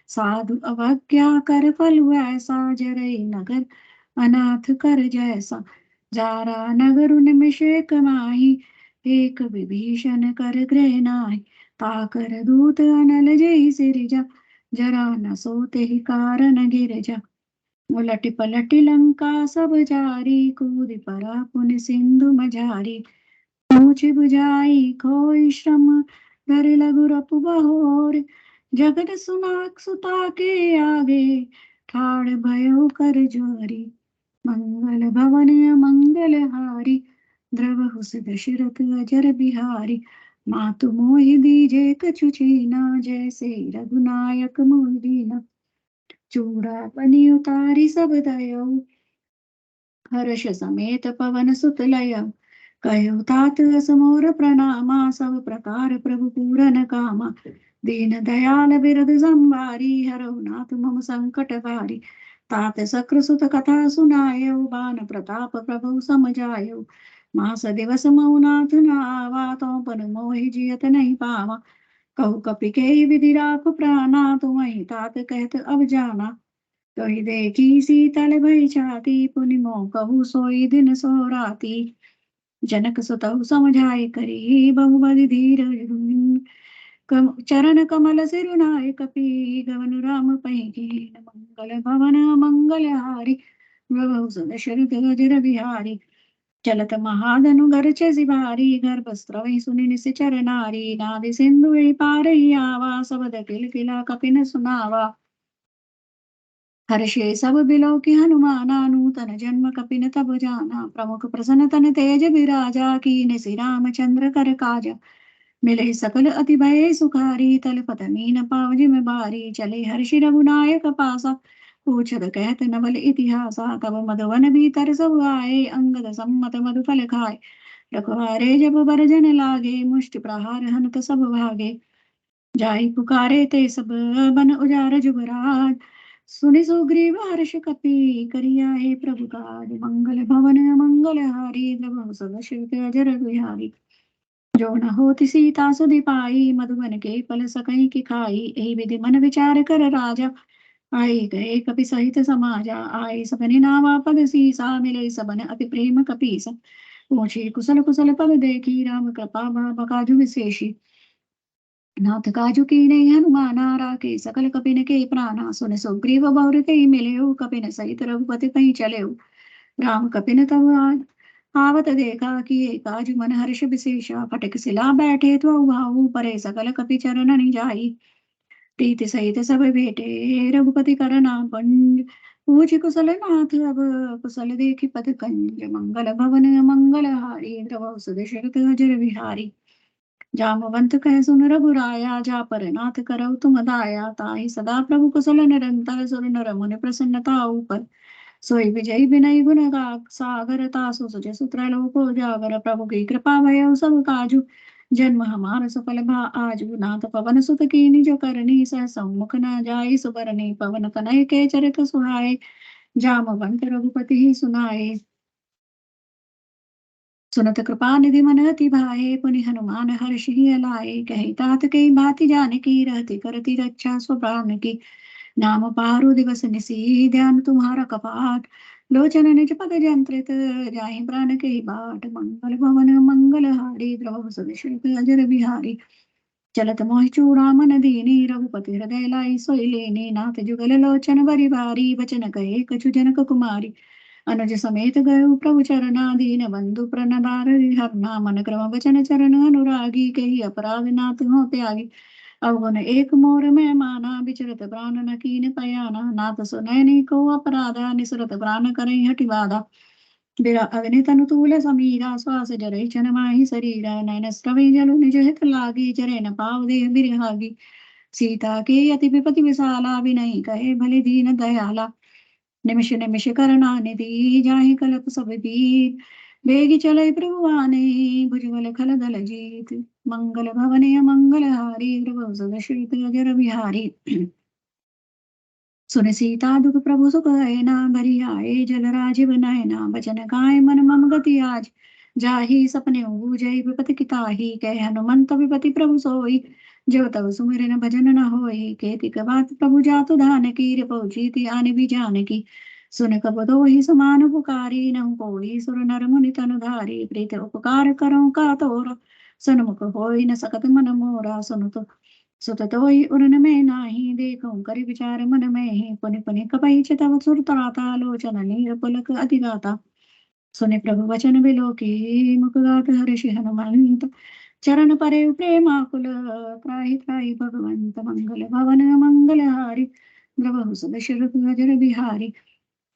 साधु अवज्ञा कर फल वैसा जरई नगर अनाथ कर जैसा। जारा नगर निमिषेक माही एक विभीषण कर गृह नाही। ताकर दूत अनल जय सिरिजा जरा न सोते ही कारण गिरजा। उलटी पलटी लंका सब जारी कूद परा पुन सिंधु मझारी। ऊंची बुझाई खोई श्रम धर लघु रपु बहोर। जगत सुनाक सुता के आगे ठाड़ भयो कर ज्वारी। मंगल भवन मंगल हारी द्रवहु दशरथ अजर बिहारी। मातु मोहि दीजे कछु छीना जैसे रघुनायक मोहि दीना। चूड़ा बनी उतारी सब दयो हर्ष समेत पवन सुत लय। कहो तात असमोर प्रणामा सब प्रकार प्रभु पूरन कामा। दीन दयाल बिरद संवारी हरौ नाथ मम संकट भारी। तात सक्र सुत कथा सुनायो बान प्रताप प्रभु समझायो। मास दिवस मौनाथ नावा तो पन मोहि जियत नहीं पावा। कहु कपि के विधि राख प्राणा तुम्हि तात कहत अब जाना। तोहि देखी सीतल भई छाती पुनि मोह कहु सोई दिन सो राती। जनक सुतहु समझाए करी बहुबल धीर चरण कमल सिरुनाय कपि गवन राम पैकी। मंगल भवन मंगल हारी प्रभु दशरथ अजर बिहारी। चलत महाधनु गर्च सिभारी गर्भ स्त्रवै सुनि निश्चर नारी। नाभि सिंधु पार आवा सबद किल किला कपिन सुनावा। हर्षे सब बिलो की हनुमाना नूतन जन्म कपिन तब जाना। प्रमुख प्रसन्न तन तेज विराजा कीन श्री रामचंद्र कर काजा। मिले सकल अति भय सुखारी तल पत मीन पाव जिम बारी। चले हर्षि रघुनायक पासा पूछत कहत नवल इतिहासा। कब मधुवन भीतर सब आए अंगद सम्मत मधु फल खाए। रखवारे जब बरजन लागे मुष्टि प्रहार हनत सब भागे। जाई पुकारे ते सब बन उजार जुगराज। सुनि सुग्रीव हर्ष कपि करिया हे प्रभु काज। मंगल भवन मंगल हारी द्रवहु सदशिव अजर बिहारी। जो न होति सीता सुधि पाई मधुबन के फल सकई की खाई। एहि विधि मन विचार कर राजा आई गए कपि सहित समाजा। आई सबनि नावा पद सीसा मिले सबन अति प्रेम कपीसा। पूछे कुशल कुशल पद देखी राम कृपा काजु विशेषी। नाथ काजु कीन्हे हनुमाना राखे सकल कपिन के प्राणा। सुन सुग्रीव बहुर ते मिलेउ कपिन सहित रघुपति कहीं चलेउ। राम कपिन तब आवत देखा कि काजु मन हर्ष विशेषा। फटक सिला बैठे तो भाऊ परे सकल कपि चरण जाई। प्रीति सहित सब भेटे रघुपति करना पंज। पूछ कुशल नाथ अब कुशल देखि पद कंज। मंगल भवन मंगल हारी द्रवहु दशरथ अजर बिहारी। जामवंत कह सुन रघुराया जा पर नाथ करऊ तुम दाया। ताहि सदा प्रभु कुशल निरंतर सुर नर मुनि प्रसन्नता ऊपर। सोई विजय विनय गुण सागर तासु सुज सुत्र लोको जागर। प्रभु की कृपा भय सब काजू जन्म हमार सफल भा आजू। नाथ पवन सुत कीनी जो करनी सह सम्मुख न जाई। सुबरनी पवन तनय के चरित सुहाए जामवंत रघुपति ही सुनाए। सुनत कृपा निधि मन अति भाए पुनि हनुमान हर्ष ही अलाए। कहे तात के भांति जानकी रहती करती रक्षा स्वप्राण की। नाम पारु दिवस निसी ध्यान तुम्हारा कपाट। लोचन निज पद जंत्रित जाहि प्राण के बाट। मंगल भवन मंगल हारी द्रवहु सदशिव अजर बिहारी। चलत मोहि चूड़ामन दीनी रघुपति हृदय लाई सोई लेनी। नाथ जुगल लोचन बरि भारी वचन कहे कछु जनक कुमारी। अनुज समेत गयो प्रभु चरना दीन बंधु प्रणनार हरना। मन क्रम वचन चरण अनुरागी कही अपराध नाथ हो त्यागी। अवगुण एक मोर में माना विचरत प्राण न कीन पयाना। नाथ सुनैनी को अपराधा निसरत प्राण करई हटि बाधा। बिरा अग्नि तनु तूल समीरा श्वास जरै छन माहि शरीरा। नयन स्रवै जलु निज हित लागी जरै न पाव देह बिरहागी। सीता के अति विपति विशाला, विनय कहे भले दीन दयाला। निमिष निमिष करना निधि, जाहि कलप सब बीत। बेगी चले प्रभु आने, भुजबल खल दल जीत। मंगल भवने मंगल हारी, प्रभु सद श्रीत अजर बिहारी। सुन सीता दुख प्रभु सुख हैना, भरी आए जल राजीव नयना। बचन गाय मन मम गति आज, जाहि सपने जय विपति किताही। कह हनुमंत विपति प्रभु सोई, जो तब सुमिरन भजन न होई। केति बात प्रभु जातु धान की, रिपउ जीति आने भी जान की। सुन कब दो ही समान पुकारी, नहु कोई सुर नर मुनि तनु धारी। प्रीत उपकार करो का तोर, सन्मुख होई न सकत मन मोरा। सुन तो सुत तोई उरन में नाही, देखो करि विचार मन में ही। पुनि पुनि कपहि चितव सुर त्राता, लोचन नीर पुलक अति गाता। सुनि प्रभु वचन बिलोकी, मुख गात हर्षि हनुमंत। चरण परे प्रेमाकुल, त्राहि त्राहि भगवंत। मंगल भवन मंगल हारी, द्रवहु सद शिरपु अजर बिहारी।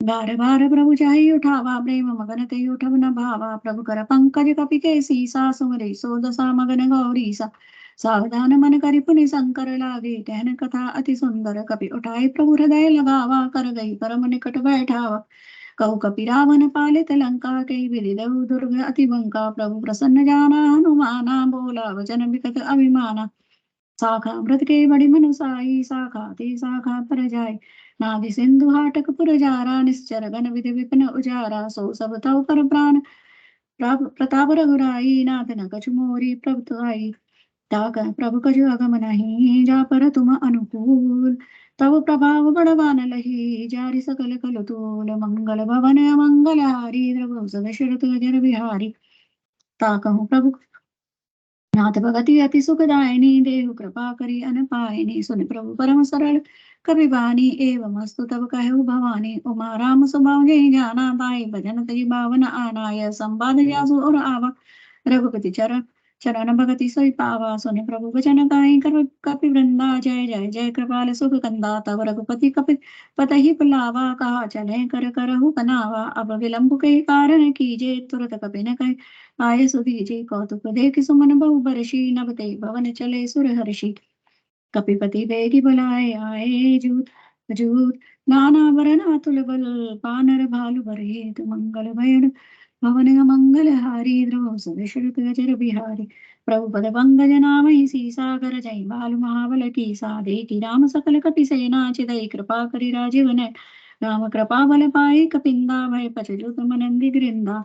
बार बार प्रभु चाहि उठावा, प्रेम मगन ते उठव न भावा। प्रभु कर पंकज कपि केसी, सासु मरे सो दशा मगन गौरीसा। सावधान मन करि पुनि शंकर लागे, कहन कथा अति सुंदर। कपि उठाई प्रभु हृदय लगावा, कर गई परम निकट बैठावा। कहु कपि रावण पालित लंका, कहि विधि दहु दुर्ग अति बंका। प्रभु प्रसन्न जाना हनुमाना, बोला वचन विकट अभिमाना। शाखा अमृत के बड़ी मनुसाई, शाखा ते शाखा पर जाय। नाभि सिंधु हाटक पुर जारा, निश्चर गण विधि विपिन उजारा। सो सब तव पर प्राण प्रताप रघुराई, नाथ न कछु मोरी प्रभु आई। ताका प्रभु कछु अगम नहीं, जा पर तुम अनुकूल। तब प्रभाव बड़वान लही, जारि सकल कल तूल। मंगल भवन मंगल हारी, द्रवहु सद शिरत अजर बिहारी। ताकहु प्रभु नाथ भगति अति सुखदायिनी, देहु कृपा करी अन पायनी। सुन प्रभु परम सरल कवि बानी, एवं अस्तु तब कहु भवानी। उमा राम स्वभाव जहि जाना, बाई भजन तहि बावन आना। यह संवाद जासु और आवा, रघुपति चरण चरण भगति सोई पावा। सुनि प्रभु वचन गाई, कपि वृंदा। जय जय जय कृपाल सुख कंदा, तब रघुपति कपि पतहि बुलावा। कहा चले कर करहु बनावा, अब विलंब के कारण कीजे। तुरत कपि न कहे आये सुधीजे, कौतुक देख सुमन बहु बरसी। नभ ते भवन चले सुर हर्षि, कपिपति बेगी बुलाए आए। जूत जूत नाना वरण अतुल बल, पानर भालु बरहित। मंगल भयन भवन मंगल हारी, द्रवहु सद शिरत अजर बिहारी। प्रभु पद पंकज नामहि सीसा, कर जय बालु महाबल कीसा। देखि राम सकल कपि सेना, चितहि कृपा करि राजीव नयन। राम कृपा बल पाई कपिंदा, भय पछु तुम नंदि गृंदा।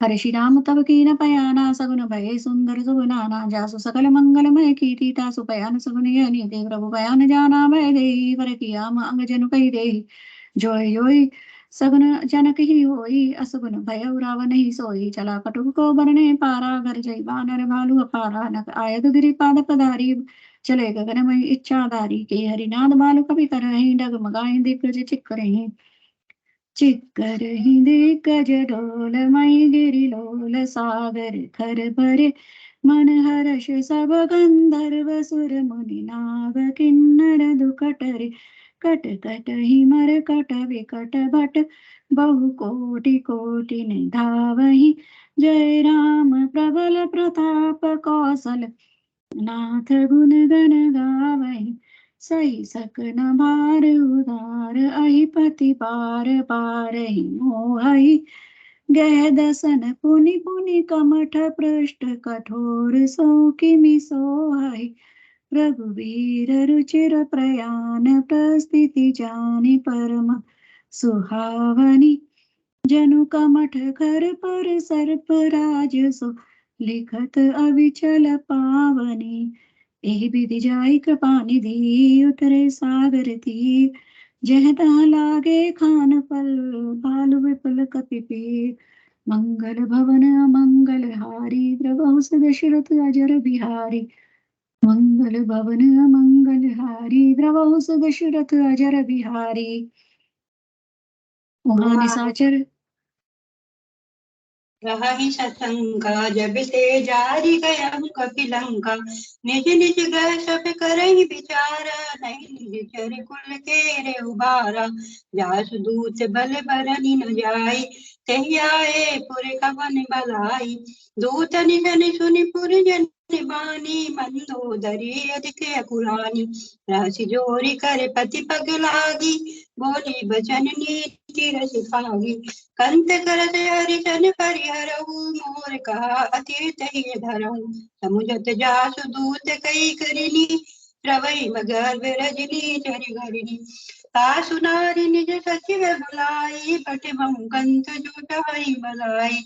हर्षि राम तब कीन पयाना, सगुन भय सुंदर सुगुनाना। जासु सकल मंगलमय कीर्ति, तासु पयान सगुन नीति। प्रभु पयान जाना भय देहि, पर किया अंग जनु कहि देहि। जोय जोय सगुन जनक ही होई, असगुन भय रावण ही सोई। चला कटुक को बरने पारा, घर जय बानर भालु अपारा। नक आयत गिरि पाद पधारी, चले गगनमय इच्छाधारी। के हरिनाथ बालु कवि करहि, डगमगाहि दिग्गज चिक्करहि। चिक्करहि दिग्गज डोल, मई गिरि लोल। सागर खर भरे मन हर्ष, सब गंधर्व सुर मुनि नाग। किन्नर दुखट रे कट कट ही मर कट विकट भट, बहु कोटि कोटि धावहि। जय राम प्रबल प्रताप, कौशल नाथ गुण गण गावहि। सही सकन भार उदार, अहिपति पार पारहि मोहहि। गह दसन पुनि पुनि कमठ, पृष्ठ कठोर सो किमि सोहहि। रघुवीर रुचिर प्रयाण, प्रस्थिति जानि परम सुहावनी। जनु कमठ घर पर सर्प राज सो, लिखत अविचल पावनी। एहि विधि जाई कृपा निधि, उतरे सागर तीर। जह तहाँ लागे खान पल, भालु विपुल कपि पीर। मंगल भवन मंगल हारी, द्रवहु सद शिरत अजर बिहारी। मंगल भवन मंगल हारी, द्रवहु सद शिरत अजर बिहारी। वहाँ निशाचर रही सतंका, जब ते जारी गया कपिलंका। निज निज गृह सब करहि विचारा, नहीं निज चर कुल के रे उबारा। जासु दूत बल बरनि न जाई, तहि आए पुर कवन बलाई। दूत निधन सुनि पुर जन बानी मंदोदरी अधिक कुरानी राशि जोरी करे पति पग लागी बोली बचन नीति रस पागी कंत करत हरिजन परिहरहु मोर कहा अतीत ही धरहु समुझत जासु दूत कई करिनी रवै मगर रजनी चरि घरिनी तासु नारी निज सचिव बुलाई पट कंत जुटाई मलाई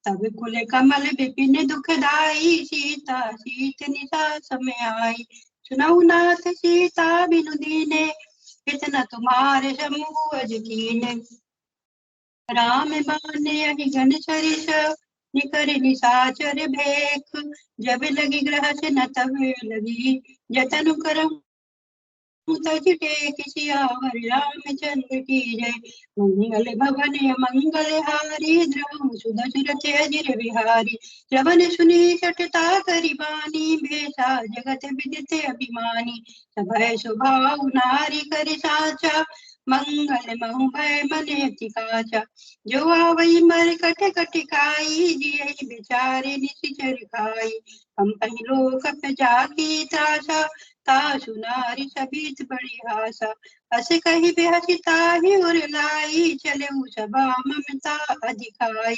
तब कुल कमल विपिन दुखदाई सीता सीत निशा समय आई सुनऊ नाथ सीता बिनु दीने इतना तुम्हारे समूह अज कीने राम बाने अहि घन सरिस निकर निशाचर भेख जब लगी ग्रह से न तब लगी जतन करम तज टेक सियावर रामचंद्र की जय मंगल भवन मंगल हारी द्रवहु सुदशरथ अजिर बिहारी श्रवण सुनी सठता करिबानी भेषा जगत विदित अभिमानी सभय स्वभाव नारी करि साचा मंगल महु भय मने अति काचा जो आवई मर कट कटिकाई जियहि बिचारे निशिचर खाई हम पहिलो कप जाकी त्रासा तासु नारी सभीत बड़ी आशा अस कही बेहसिता ही उर लाई चले सभा ममता अधिकाई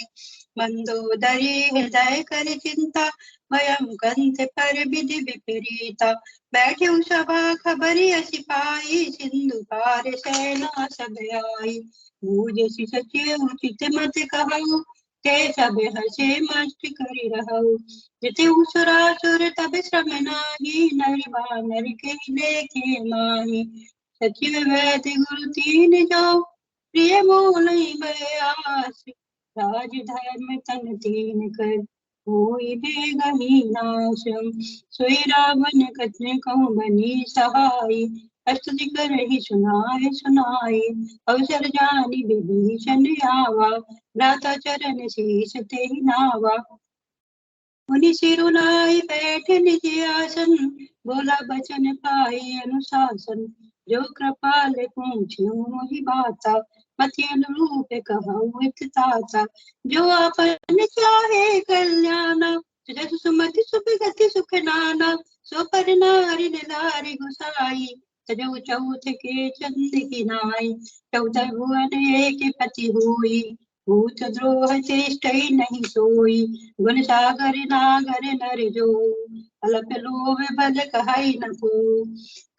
मंदोदरी हृदय कर चिंता भयं कंठ पर विधि विपरीता बैठे सभा खबरी सिपाही सिंधु पार सेना सब आई बूझ सचिव उचित मत कहु ते सब हसे मस्त करि रहु जिते उसुरासुर तब श्रम नाही नर बानर के लेखे माही सचिव वैद्य गुरु तीन जो प्रिय मोल बयास राज धर्म तन तीन कर होई बेगही नाशम सोई रावण कथन कहूँ बनी सहाय अस्तुति कर ही सुनाए सुनाए अवसर जानी विभीषण आवा भ्राता चरण शीस ते ही नावा मुनि सिरुनाई बैठ निज आसन बोला बचन पाए अनुशासन जो कृपाल पूछ्यो मोहि बाता मति अनुरूप कहूँ ताता जो आपन चाहे कल्याणा सुजस सुमति सुभगति सुख नाना सो पर नारी नारी गुसाई सजौ चौथ के चंद की नाई चौदह भुवन एक पति हुई भूत द्रोह चेष्ट नहीं सोई गुण सागर नागर नर जो अल्प लोभ बल कहै न को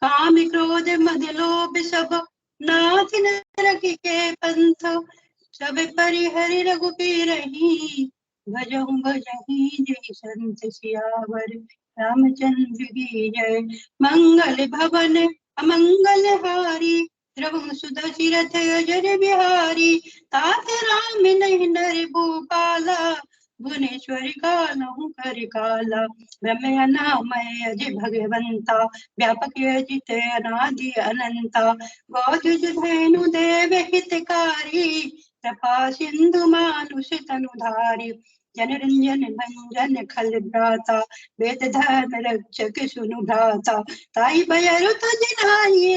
काम क्रोध मद लोभ सब नाथ नरक के पंथ सब परिहरि रघुपीर ही भजहु भजहि जय संत सियावर रामचंद्र की जय मंगल भवन अमंगल हारी द्रवहु सुदशरथ अजर बिहारी तात राम नहीं नर भूपाला भुवनेश्वर कालहु कर काला ब्रह्म अनामय अजय भगवंता व्यापक अजित अनादि अनंता गौतुज धैनु देव हितकारी कृपा सिंधु मानुष तनुधारी जनरंजन भंजन खल भ्राता वेद धर्म रक्षक सुनु भ्राता ताई भयरु तुझ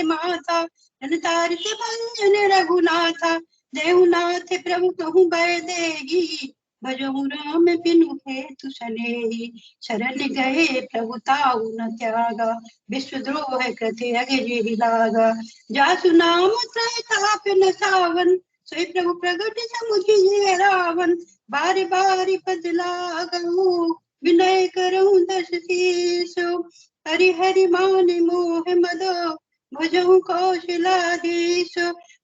माता जनतारिक भंजन रघुनाथा देवनाथ प्रभु कहूँ भय देही भजहु राम बिनु हेतु सनेही शरण गए प्रभु ताऊ न त्यागा विश्वद्रोह कृति अगिरि लागा जासु नाम त्रय ताप न सावन सोई प्रभु प्रगट समुझिए रावण बारी बारी पद लागहु विनय करहु दस शीसो हरि हरि मान मोह मद भजहु कौशलाधीश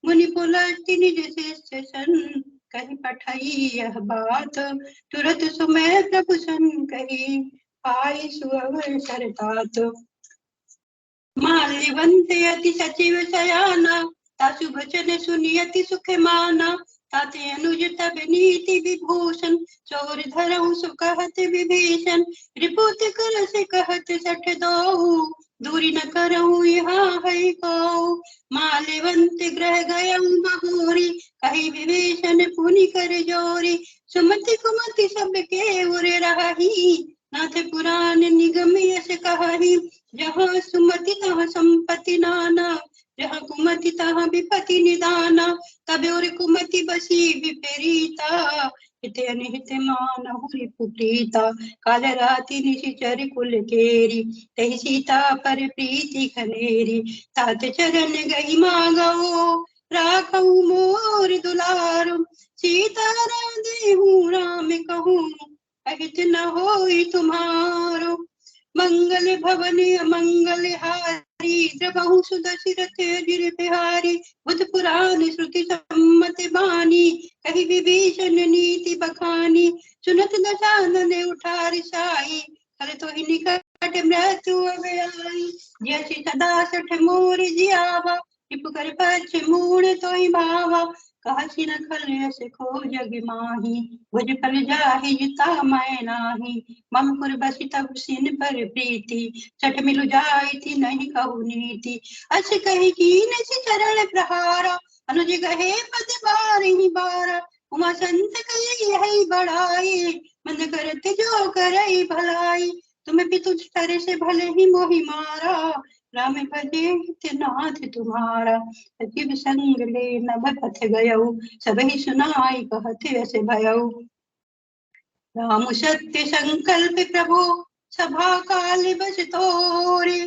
मुनि पुलस्ति निज शिष्य सन कहीं पठाई यह बात तुरत सुमय प्रभु सन कही पाई सुअवर सरतात माल्यवंत अति सचिव सयाना तासु वचन सुनियति सुख माना ताते अनुज तब नीति विभूषण चोर धरहु सुकहत विभीषण रिपुत कर से कहत सठ दो दूरी न करहु यहाँ है को माल्यवंत ग्रह गयं बहोरी कही विभीषण पुनि कर जोरी सुमति कुमति सब के उर रही नाथ पुराण निगम यश कही जहाँ सुमति तहाँ संपत्ति नाना जहाँ कुमति तहाँ विपति निदाना तब और कुमति बसी विपरीता हित अनिहित मानहु रिपुप्रीता काल राति निशिचर कुल केरी तहि सीता पर प्रीति खनेरी तात चरण गई मांगो राखऊ मोर दुलारो सीता देहूँ राम कहूँ अहित न होई तुम्हारो मंगल भवन मंगल हारी द्रवहु सुदशरथ अजिर बिहारी बुध पुराण श्रुति सम्मत बानी कहि विभीषण नीति बखानी सुनत दशानन उठा रिसाई हर तो ही निकट मृत्यु अभयाई जैसी सदा सठ मोर जियावा रिपु कर पछ मूड़ तो ही भावा काशी न खल से खो जग माही भुज फल जाहि जिता मैं नाही मम पुर बसी तब सिन पर प्रीति सठ मिलु जाई थी नहीं कहु नीति अस कही कीन से चरण प्रहारा अनुज गहे पद बार ही बारा उमा संत कही है बढ़ाई मन करते जो करई भलाई तुम्हें भी तुझ करे से भले ही मोहि मारा राम भजे नाथ तुम्हारा सजीव संग ले नभ पथ गयऊ सबहि सुनाई कहते ऐसे भयऊ राम सत्य संकल्प प्रभु सभा काल बस तोरे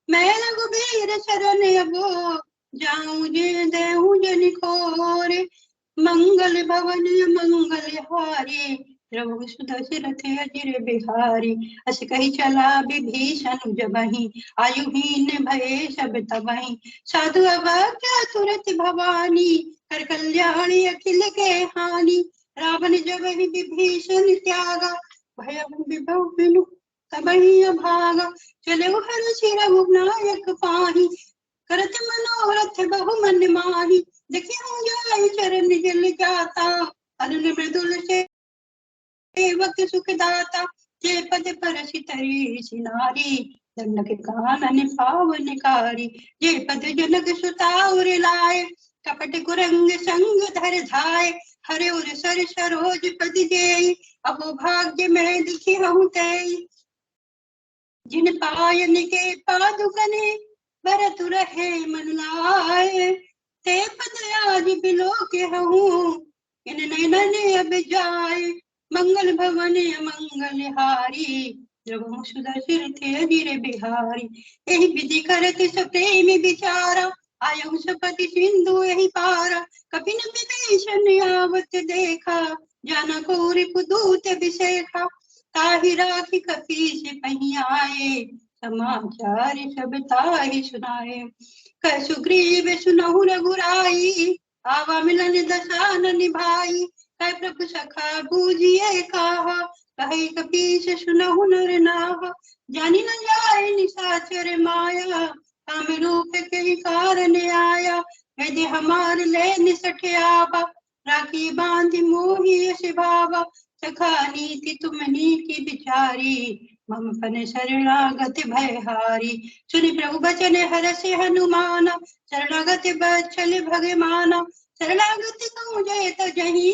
मैं रघुबीर शरण अब जाऊं जे देहूं जन खोरे मंगल भवन मंगल हारी प्रभु सुदशरथ अजिर बिहारी अस कही चला विभीषण जबहि आयुहीन भये सब तबहि साधु अवाक्या तुरत भवानी कर कल्याणी अखिल के हानि रावण जब ही विभीषण त्यागा भय विभव बिनु तबहि अभागा चले हर सिर नायक पाही करत मनोरथ बहु मन माही देखियो जाय चरण जल जाता अरुण मृदुल से सेवक सुखदाता जे पद परसि तरी सिनारी दंडक कानन पावनकारी जे पद जनक सुताउर लाए कपट कुरंग संग धर धाय हरे उर सर सरोज पद जेई अहो भाग्य में दिखी हूँ तेई जिन पायन के पादुकने भरत रहे मन लाए ते पद आज बिलो के हूँ इन नैनन अब जाए मंगल भवन मंगल हारी द्रवहु सुदशरथ अजिर बिहारी एहि विधि करत स प्रेम विचारा आयु सपति सिंधु यही पारा कपिन विभीषण आवत देखा जाना को रिपुदूत विशेखा ताहि राखी कपीस पही आए समाचार सब ताहि सुनाए कह सुग्रीव सुनहु रघुराई आवा मिलन दशानन भाई कह प्रभु सखा बूझिए कहा कहे कपीस सुनहु नर नाहा जानी न जाए निशाचर माया काम रूप के कारण आया यदि हमार ले निसठ आवा राखी बांध मोहि शिभावा सखा नीति तुम नीति बिचारी मम फन शरणागत भयहारी सुनि प्रभु बचन हरषि हनुमान शरणागत बछल भगवाना शरणागत कहूँ जय तजहि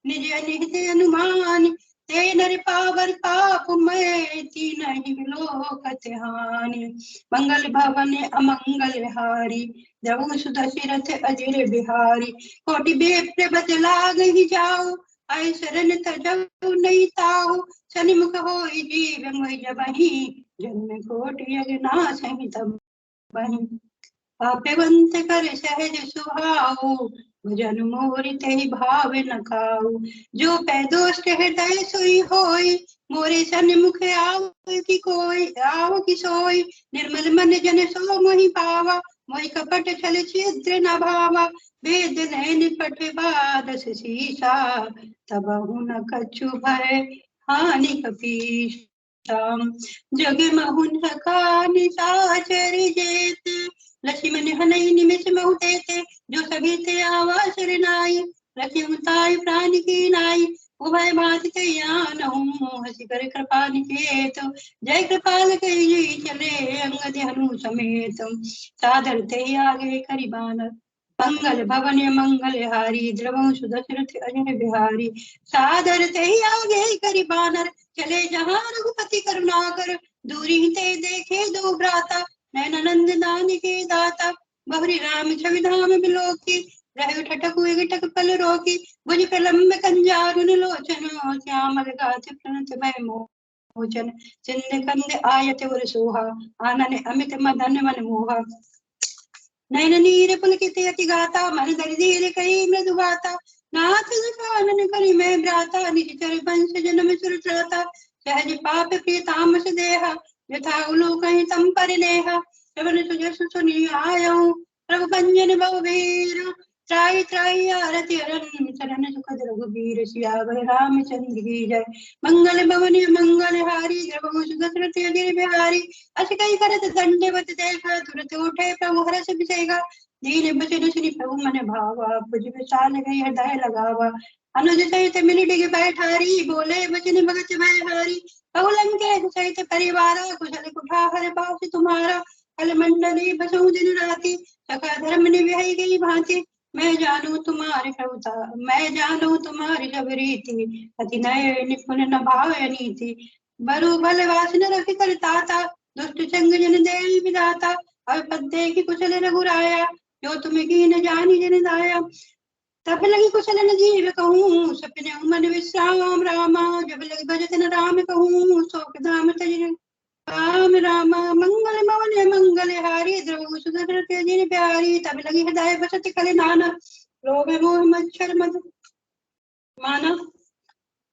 निज निहित अनुमान ते नर पावर पाप मैं तीनहि लोकत हानि मंगल भवन अमंगल हारी द्रवहु सुदशरथ अजिर बिहारी कोटि बेप्र बदलाग ही जाओ आय शरण तजऊ नहीं ताऊ सन्मुख होई जीव मोहि जबहि जन्म कोटि अगनाश ही तबहि पापवंत कर सहज सुहाओ भजन मोरि तेहि भाव न खाऊ जो पैदोष्ट हृदय सोई होई मोरे सन्मुख आव की सोई निर्मल मन जन सो मोहि पावा मोहि कपट छल छिद्र न भावा वेद नैन पठवा दस शीशा तबहु न कछु भय हानि कपीसा जग महुन सखा निशाचर जेत लक्ष्मण हनई निमिष महु देते जो सभी थे आवा शरणाई रखी उताई प्राण की नाई उभय भांति कयान हसी कर कृपा निकेत जय कृपाल कही चले अंगद हनु समेत सादर ते आगे करि बानर मंगल भवन मंगल हारी द्रवहु सुदशरथ अजिर बिहारी सादर ते आगे करि बानर चले जहाँ रघुपति करुणाकर दूरी ते देखे दो भ्राता नैनानंद दान के दाता बहुरी राम छवि धाम बिलोकी रहे ठटक हुए गिटक पल रोकी भुज प्रलम्ब कंजारुन लोचन श्यामल गाथ प्रणत मय मोचन चिंद कंद आयत उर सोहा आनन अमित मदन मन मोहा नयन नीर पुलकित अति गाता मन दरिधीर कही मृदु गाता नाथ कानन करि मैं भ्राता निश्चर वंश जन्म सुर त्राता सहज पाप प्रिय तामस देहा यथा उलू कहीं तम परिनेहा श्रवण सुजस सुनी आयऊ प्रभु भंजन बहुवीर त्राई त्राई आरति अरन शरण सुखद रघुबीर सियावर रामचंद्र की जय मंगल भवन मंगल हारी द्रवहु सुदशरथ अजय बिहारी अस कई करत दंडवत देखा तुरत उठे प्रभु हर्ष विषेगा दीन बचन सुनि प्रभु मन भावा भुज विशाल गई हृदय लगावा अनुज सहित मिल डिग बैठारी बोले बचन भगत भय हारी बहुलन के सहित परिवारा कुशल कुठार पास तुम्हारा कल मंडली बसु दिन राति सखा धर्म निभई गई भांति मैं जानू तुम्हारी प्रभुता मैं जानू तुम्हारी सब रीति अति नय निपुण न भाव नीति बरु भल वासन रखि कर ताता दुष्ट संग जन दे विधाता अब पद्दे की कुशल रघुराया जो तुम्हें की न जानी जन दाया तब लगी कुशल न जीव कहूँ सपने मन विश्राम रामा जब लगी भजत न राम कहूँ शोक धाम तज राम रामा मंगल भवन मंगल हारी द्रवहु सुदशरथ अजय बिहारी तब लगी हृदय बसत कले नाना लोभ मोह मच्छर मद माना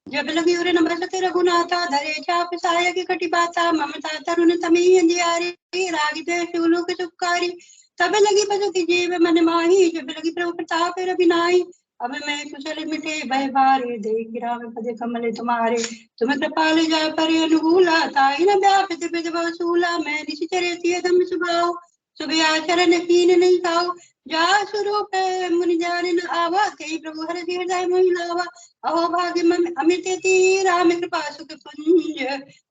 जब लगी उरे न बसत रघुनाथा धरे चाप सायक कटि बाता ममता तरुण तमी अंधियारी राग द्वेष उलूक सुखकारी तब लगी बसत जीव मन माही जब लगी प्रभु प्रताप रविनाई अब मैं कुशल मिटे भय भारे देख राम पद कमल तुम्हारे तुम कृपाल जा पर अनुकूला ताई न व्यापित विधवा सूला मैं निश्चर दम सुभाव सुबह आचरण कीन नहीं खाओ जा स्वरूप मुनि जान न आवा कई प्रभु हर हृदय मोहि लावा अहो भाग्य अमित राम कृपा सुख पुंज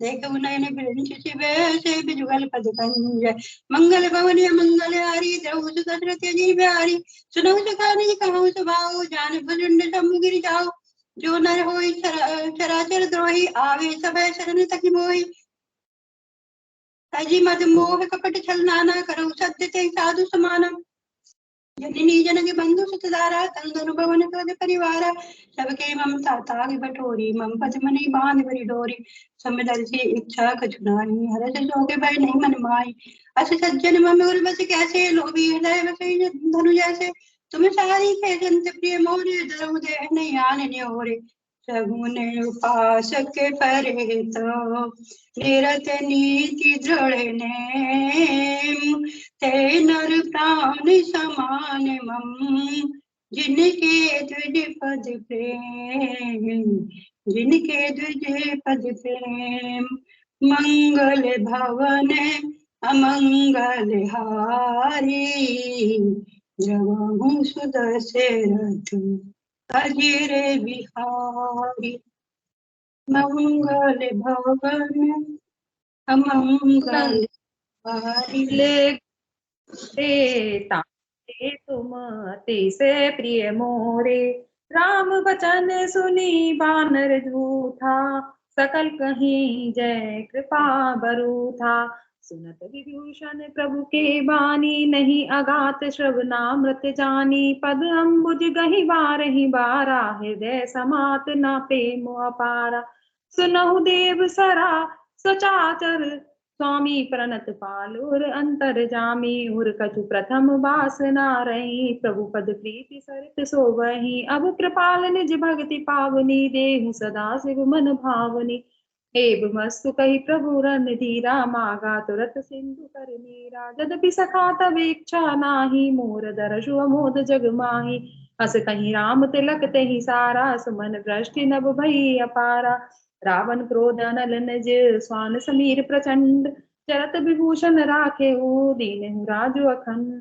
देख नयन बिरंच शिव से बिजुगल पद कंज मंगल भवन मंगल हारी द्रवहु सुदशरथ अजय बिहारी सुनहु सखानी कहूँ स्वभाव जान भुजंड समुगिर जाओ जो नर होई चराचर द्रोही आवे सब शरण तकी मोहि अजी मद मोह कपट छल नाना करो सत्य ते साधु समाना जननी जनक बंधु सुतधारा तंदनु भवन कद परिवारा सबके ममता ताग बटोरी मम पद मनि बांध बरी डोरी समदल से इच्छा कछुनानी हरस जोगे भय नहीं मन माई अस सज्जन मम उर बस कैसे लोभी हृदय बसे धनु जैसे तुम सारी खे जंत प्रिय मोरे दरु दे नहीं आने न्योरे सगुन उपासक परे तो निरत नीति दृढ़ नेम ते नर प्राण समान मम जिनके द्विज पद प्रेम जिनके द्विज पद प्रेम मंगल भवन अमंगल हारी द्रवहु सुदशरथ अजय बिहारी मंगल भवन अमंगल हारी ताते तुम तिसे प्रिय मोरे राम बचन सुनी बानर झूठा सकल कहीं जय कृपा बरू था सुनत विभूषण प्रभु के बानी नहीं अगात श्रवणामृत जानी पद अम्बुज गहि बारहि बारा हृदय समात ना प्रेम अपारा सुनहु देव सरा सचाचर स्वामी प्रणत पालुर अंतर जामी उर कछु प्रथम बासना रही प्रभु पद प्रीति सरित सोवही अब कृपाल निज भक्ति पावनी देहु सदा शिव मन भावनी एव मस्तु कही प्रभु रन धीरा मागा तुरत सिंधु कर नीरा जदपि सखा तब इच्छा नाही मोर दर्शु अमोद जग माही अस कहीं राम तिलक तेहि सारा सुमन दृष्टि नभ भई अपारा रावण क्रोध अनल निज स्वान समीर प्रचंड चरत विभूषण राखे हो दीन राजु अखंड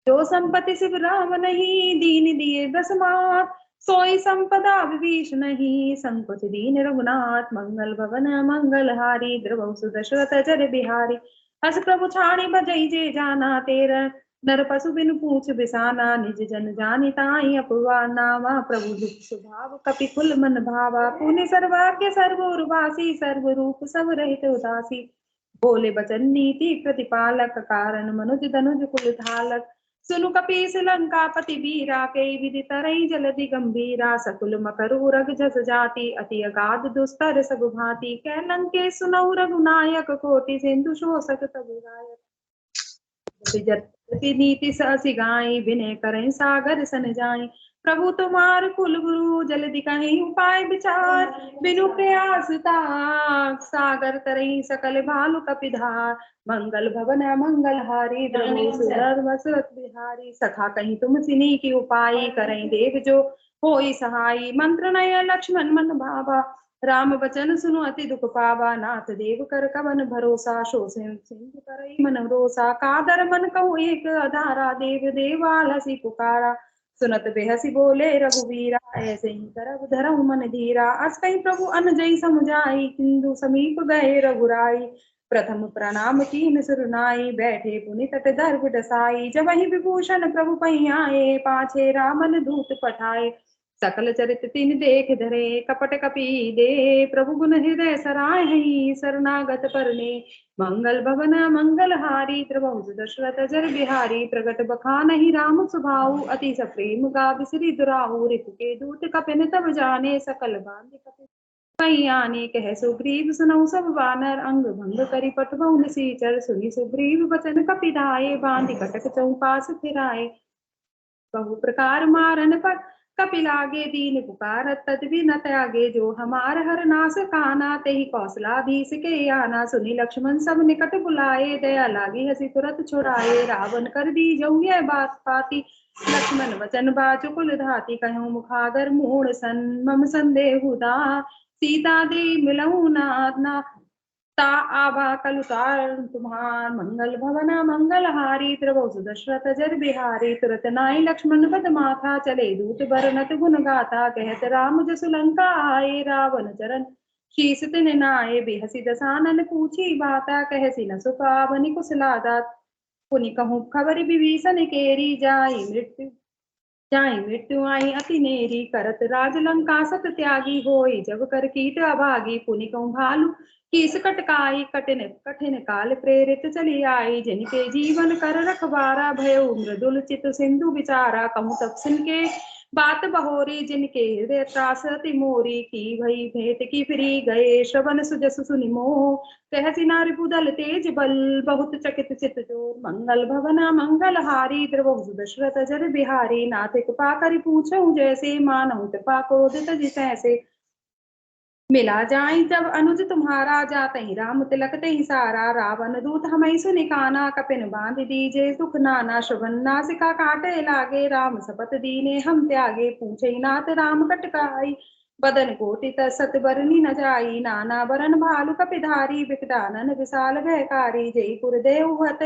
जो संपत्ति शिव राम नहीं दीन दिए दसमात सोई संपदा विभीष नहीं संकुच दीन रघुनाथ मंगल भवन मंगल हारी द्रवहु सुदशरथ अजय बिहारी हस प्रभु छाणी बजई जे जाना तेरा नर पशु बिन पूछ बिसाना निज जन जानि ताहि अपुआ नावा प्रभु दुख स्वभाव कपि कुल मन भावा पुण्य सर्वाग्य सर्वोर्वासी सर्व रूप सब रहित उदासी बोले बचन नीति प्रतिपालक कारण मनुज धनुज कुल धालक सुनु कपीस लंकापति वीरा कई विधि तरई जलधि गंभीरा सकुल मकरु रग जस जाति अति अगाध दुस्तर सब भांति कै लंके सुनऊ रघुनायक कोटि सिंधु शोषक तब गायक नीति ससी गाई विनय करें सागर सन जाई प्रभु तुम्हार कुल गुरु जल्दी कहीं उपाय विचार बिनु प्रयास ताक सागर तरई सकल भालु कपिधार मंगल भवन मंगल हारी द्रवो सुरर वसुरत बिहारी सखा कहीं तुम सिनी की उपाय करें देव जो होई सहाई मंत्र नय लक्ष्मण मन भावा राम बचन सुनो अति दुख पावा नाथ देव कर कवन भरोसा शो सिंधु करई मन रोसा कादर मन कहूँ एक अधारा देव देवालसी पुकारा सुनत बेहसी बोले रघुवीरा ऐसे ही करब धरऊ मन धीरा अस कहीं प्रभु अनजई समुझाई किंदु समीप गए रघुराई प्रथम प्रणाम कीन सुरनाई बैठे पुनि तट दर्भ डसाई जब वही विभूषण प्रभु पही आए पाछे रामन दूत पठाए सकल चरित तीन देख धरे कपट कपी दे प्रभु गुण हृदय सराहि शरणागत परने मंगल भवन मंगल हारी त्रिभुज दशरथ जर बिहारी प्रगट बखानहि राम सुभाऊ अति सप्रेम गा बिसरी दुराऊ रिपु के दूत कपिन तब जाने सकल बांध कपि पई आने कह सुग्रीव सुनऊ सब वानर अंग भंग करि पटवऊ निसीचर सुनि सुग्रीव बचन कपिधाये बांधि कटक चौपास फिराए बहु प्रकार मारन पर कपिल आगे दीन पुकारत तदबि न त्यागे जो हमार हर नास काना तेहि कौशलाधीश के आना सुनि लक्ष्मण सब निकट बुलाए दया लागी हसी तुरत छुड़ाए रावण कर दी जऊ यह बात पाती लक्ष्मण वचन बाजु कुल धाती कहूँ मुखागर मूढ़ सन मम संदेहुदा सीता दे मिलऊ ना ता आभा कलुतार तुम्हार मंगल भवना मंगल हारी त्रिभुज दशरथ जर बिहारी तुरत नाई लक्ष्मण पद माथा चले दूत बरनत गुण गाथा कहत राम जसु लंका आए रावण चरण शीस तिन नाये बेहसी दसानन पूछी बाता कहसी न सुखावनि कुशलादा पुनि कहूँ खबर विभीषण केरी जाई मृत्यु आई अति नेरी करत राजलंका सत त्यागी होई जब कर कीट अभागी पुनि कहूँ भालू कीस कटकाई कठिन काल प्रेरित चली आई जिनके जीवन कर रखबारा भयउ मृदुल चित सिंधु विचारा कहूँ तब सिन के बात बहोरी जिनके हृदय त्रास अति मोरी की भई भेंट की फिरी गए श्रवण सुजस सुनि मोह कहसी नारी बुदल तेज बल बहुत चकित चित जोर मंगल भवना मंगल हारी द्रवहुस दशरथ जर बिहारी नाथ कृपा करि पूछऊं जैसे मानहु कृपा क्रोधित जितैसे मिला जाई जब अनुज तुम्हारा जाते ही राम तिलक ते ही सारा रावण दूत हमें सुनिकाना कपिन बांध दीजे सुख नाना श्रवण नासिका काटे लागे राम सपत दीने हम त्यागे पूछे नाथ राम कटकाई बदन कोटि सत बरनी न जाई नाना बरन भालु कपिधारी विकटानन विशाल भयकारी जयपुर देवहत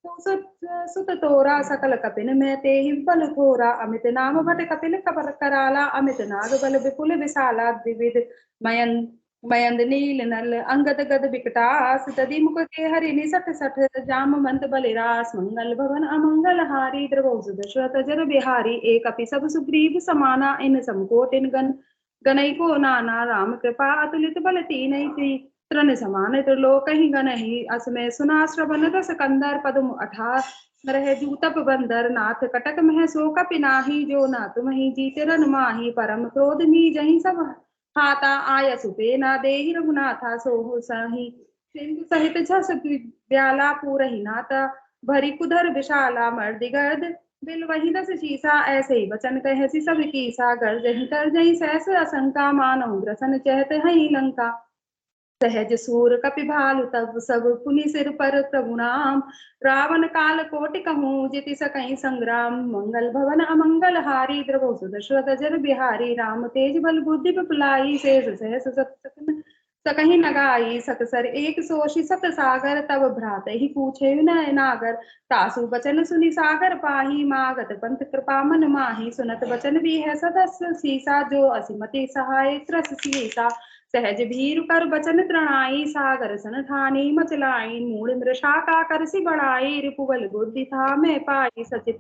सुत तोरा सकल कपिन में ते ही बल थोरा अमित नाम भट कपिल कपर कराला अमित नाग बल विपुल विशाला द्विविध मयंद नील नल अंगद गद विकटास दधि मुख के हरि सठ सठ जाम मंत बलिरास मंगल भवन अमंगल हारी द्रवहुस दशरथ जर बिहारी एक अपि सब सुग्रीव समाना इन समकोट इन गनई को नाना राम कृपा अतुलित बल तीनई तृण समान त्रिलोक ही गनहि असमय सुना श्रवण रस कंदर पदम अठा रह जूतप बंदर नाथ कटक मह सो कपि नाही जो ना तुमहि जीते रन माही परम क्रोध नीजहि सब हाता आय सुपे ना देहि रघुनाथा सोहु सही सिंधु सहित झस ब्याला पूरहि नाता भरी कुधर विशाला मर्दिगर्द बिल वही दस शीसा ऐसे ही वचन कहसी सब कीसा गर्जहि तरजहि सहस असंका मानहु ग्रसन चहत हई लंका सहज सूर कपि भालु तब सब पुनि सिर पर प्रभु नाम रावण काल कोटि कहूँ जिति सकहि संग्राम मंगल भवन अमंगल हारी द्रवहुस दशरथ जर बिहारी राम तेज बल बुद्धि विपुलाई शेष सहस सकहि नगाई सकसर एक सोषि सत सागर तब भ्रात ही पूछे नय नागर तासु बचन सुनि सागर पाही मागत पंथ कृपा मन माही सुनत बचन भी है सदस्य सीसा जो असिमति सहाय त्रस सीसा सहज भीर कर बचन तृणाई सागर सन ठानी मचलाई मूड मृषा का करसी बढ़ाई रिपुबल बुद्धि था मैं पाई सचिप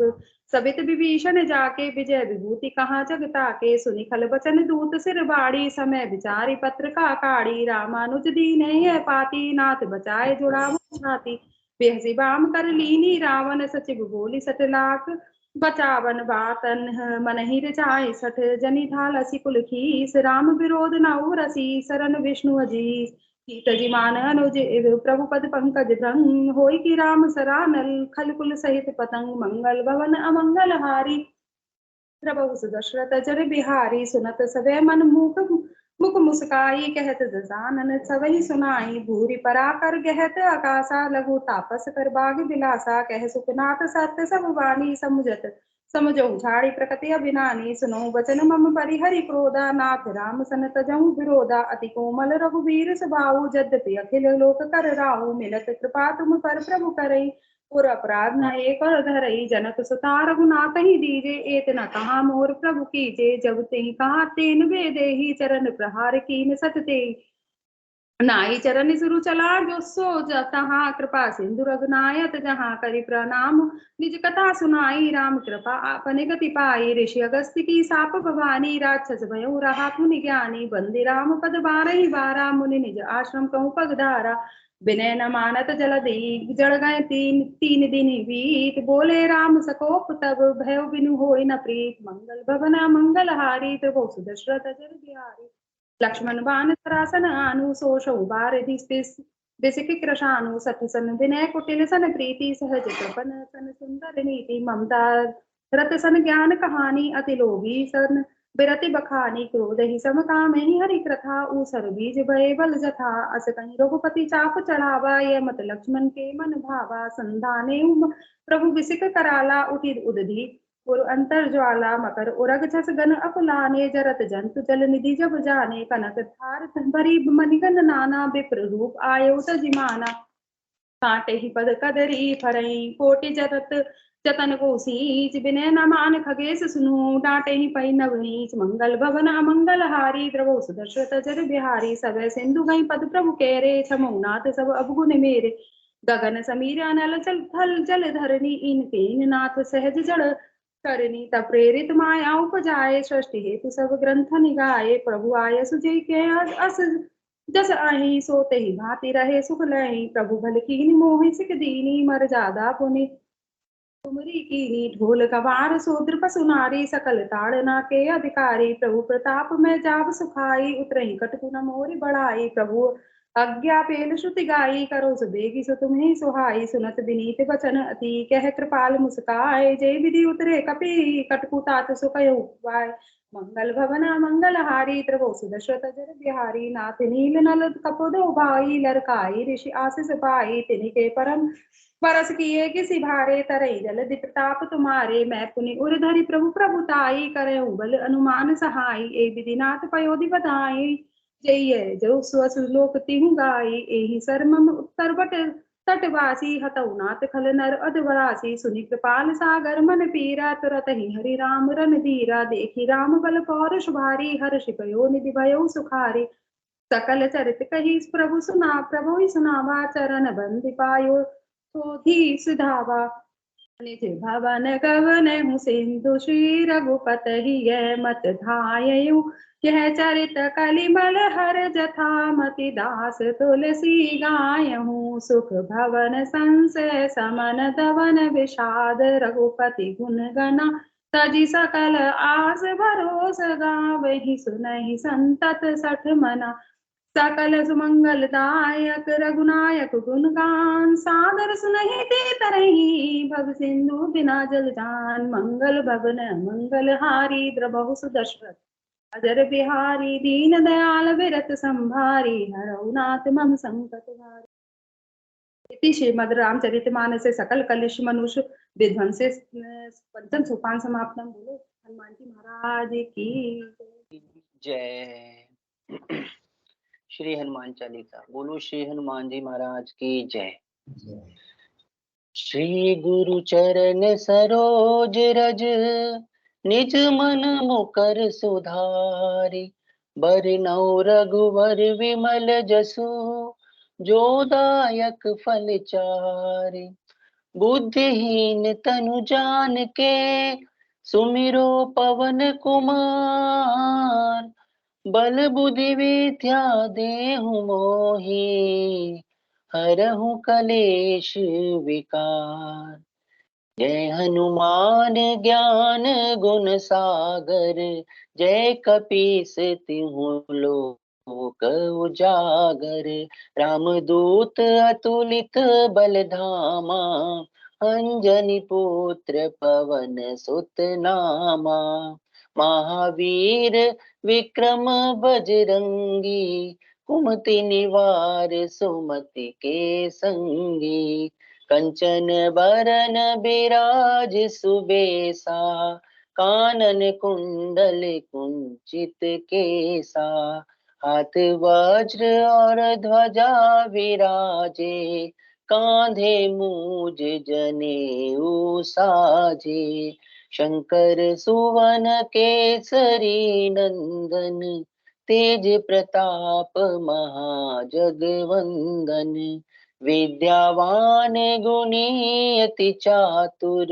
सबित विभीषण जाके विजय विभूति कहाँ जगता के सुनि खल बचन दूत सिर बाड़ी समय विचारी पत्र का काड़ी रामानुज दीने यह पाती नाथ बचाए जुड़ा छाती बेहसी बाम कर लीनी रावण सचिव बोली सठ लाख बचावन बातन मन ही रचाए सठ जनि थाल असी कुल खीस राम विरोध नौ रसी शरण विष्णु अजीस कीट जिमान अनुज प्रभु पद पंकज भ्रंग होई की राम सरानल खल कुल सहित पतंग मंगल भवन अमंगल हारी प्रभु सुदशरथ जर बिहारी सुनत सवे मन मुख मुस्काई कहत दसानन सवहि सुनाई भूरि पराकर गहत आकाशा लघु तापस कर बाग बिलासा कह सुखनाथ सत्य सब वाणी समुझत समझो झाड़ी प्रकृति अभिनानी सुनो वचन मम परिहरि क्रोधा नाथ राम सन तजहु विरोधा अति कोमल रघुवीर स्वभाव यद्यपि अखिल लोक कर राहु मिलत कृपा तुम पर प्रभु करई और अपराध न एक और धरई जनक सुता रघुनाथ ही दीजे एत न कहा मोर प्रभु कीजे जब ते कहा तेन वेदे ही चरण प्रहार कीन सत ते नाई चरण सुरु चला जो सो तहाँ कृपा सिंधु रघुनायत जहाँ करि प्रणाम निज कथा सुनाई राम कृपा अपने गति पाई ऋषि अगस्त्य की साप भवानी राक्षस भयो रहा पुनि ज्ञानी बंदी राम पद बारहि बारा मुनि निज आश्रम कहूँ पग धारा विनय न मानत जलधि जड़ गए तीन दिन बीत बोले राम सकोप तब भयो बिनु होय न प्रीत मंगल भवन मंगल हारी प्रभु सुदशरथ जर बिहारी लक्ष्मण बाण सरासन आनु सोष उबारधि बिसिक कृशानु सठ सन विनय कुटिल सन प्रीति सहज कृपन सन सुंदर नीति ममता रत सन ज्ञान कहानी अति लोभी सन बिरति बखानी क्रोध ही सम काम ही हरि कृथा ऊसर बीज भय बल जथा अस कहीं रघुपति चाप चढ़ावा ये मत लक्ष्मण के मन भावा संधाने प्रभु बिसिक कराला उठि उदधि और अंतर ज्वाला मकर उरग छस गन अपलाने जरत जंतु जल निधि जब जाने कनक थार भरी मणिगन नाना विप्र रूप आयो तजिमाना काटे ही पद कदरी फरई कोटि जरत जतन को सीच विनय न मान खगेश सुनु डांटे ही पै नवनीच मंगल भवन अमंगल हारी प्रभु सुदशरथ जर बिहारी सब सिंधु गई पद प्रभु केरे छमौनाथ सब अवगुण मेरे गगन समीर अनल चल थल जल धरनी इनके नाथ सहज जड़ करनी तब प्रेरित माया उपजाए सृष्टि हेतु सब ग्रंथ निगाए प्रभु आय सुजय के अस जस आही सोते ही भांति रहे सुख लही प्रभु भल कीनी मोहि सिख दीनी मर जादा पुनि तुमरी कीनी ढोल गवार सोद्र पसु नारी सकल ताड़ना के अधिकारी प्रभु प्रताप में जाब सुखाई उतरही कटकु न मोरी बढ़ाई प्रभु आज्ञा पेल श्रुति गाई करो सुबेगी सो तुम्हें सुहाई सुनत विनीत वचन अति कह कृपाल मुस्काए जय विधि उतरे कपि कटकु तात सुकयो उपवाय मंगल भवन मंगल हारी प्रभु सुदशरथ जर बिहारी नाथ नील नल कपद भाई लरकाई ऋषि आशीष पाई तिनके परम परस किए किसी भारे तरई जल प्रताप तुम्हारे मैं पुनि उर धरि प्रभु प्रभुताई करे बल अनुमान सहाई ए विधिनाथ पयोधि बधाई जय जो स्वलोक तिहु गाई एहि सरमम उत्तर बट तटवासी हतौनाथ खल नर अधवरासी सुनि कृपाल सागर मन पीरा तुरत ही हरि राम रन धीरा देखी राम बल पौरुष भारी हर्ष भयो निधि भयो सुखारी सकल चरित कही प्रभु सुना प्रभु ही सुनावा चरण बंदि पायो सोधी सुधावा निज भवन गवन सिंधु श्री रघुपत ही मत धायु यह चरित कलिमल हर जथा मति दास तुलसी गायहूँ सुख भवन संशय समन दवन विषाद रघुपति गुण गना तजि सकल आस भरोस गावहि सुनहि संतत सठ मना सकल सुमंगल दायक रघुनायक गुणगान सादर सुनहि ते तरही भव सिंधु बिना जल जान मंगल भवन मंगल हारी द्रबहु सुदशरथ अजर बिहारी दीन दयाल विरत संभारी हरौनाथ मम संकट हारी। इति श्रीमद् रामचरितमानस सकल कलिश मनुष्य विध्वंसे पंचम सोपान समाप्तम। बोलो हनुमान जी महाराज की जय। श्री हनुमान चालीसा। बोलो श्री हनुमान जी महाराज की जय। श्री गुरु चरण सरोज रज निज मन मुकर सुधारी बरनौ रघुवर विमल जसु जो दायक फल चारि बुद्धिहीन तनु जान के सुमिरो पवन कुमार बल बुद्धि विद्या देहु मोहि हरहु कलेश विकार। जय हनुमान ज्ञान गुण सागर, जय कपीस तिहु लोक उजागर। रामदूत अतुलित बल धामा, अंजनी पुत्र पवन सुत नामा। महावीर विक्रम बजरंगी, कुमति निवार सुमति के संगी। कंचन बरन बिराज सुबेसा, कानन कुंडल कुंचित केसा। हाथ वज्र और ध्वजा विराजे, कांधे मूज जनेऊ साजे। शंकर सुवन केसरी नंदन, तेज प्रताप महाजगवंदन। विद्यावान गुणी अति चातुर,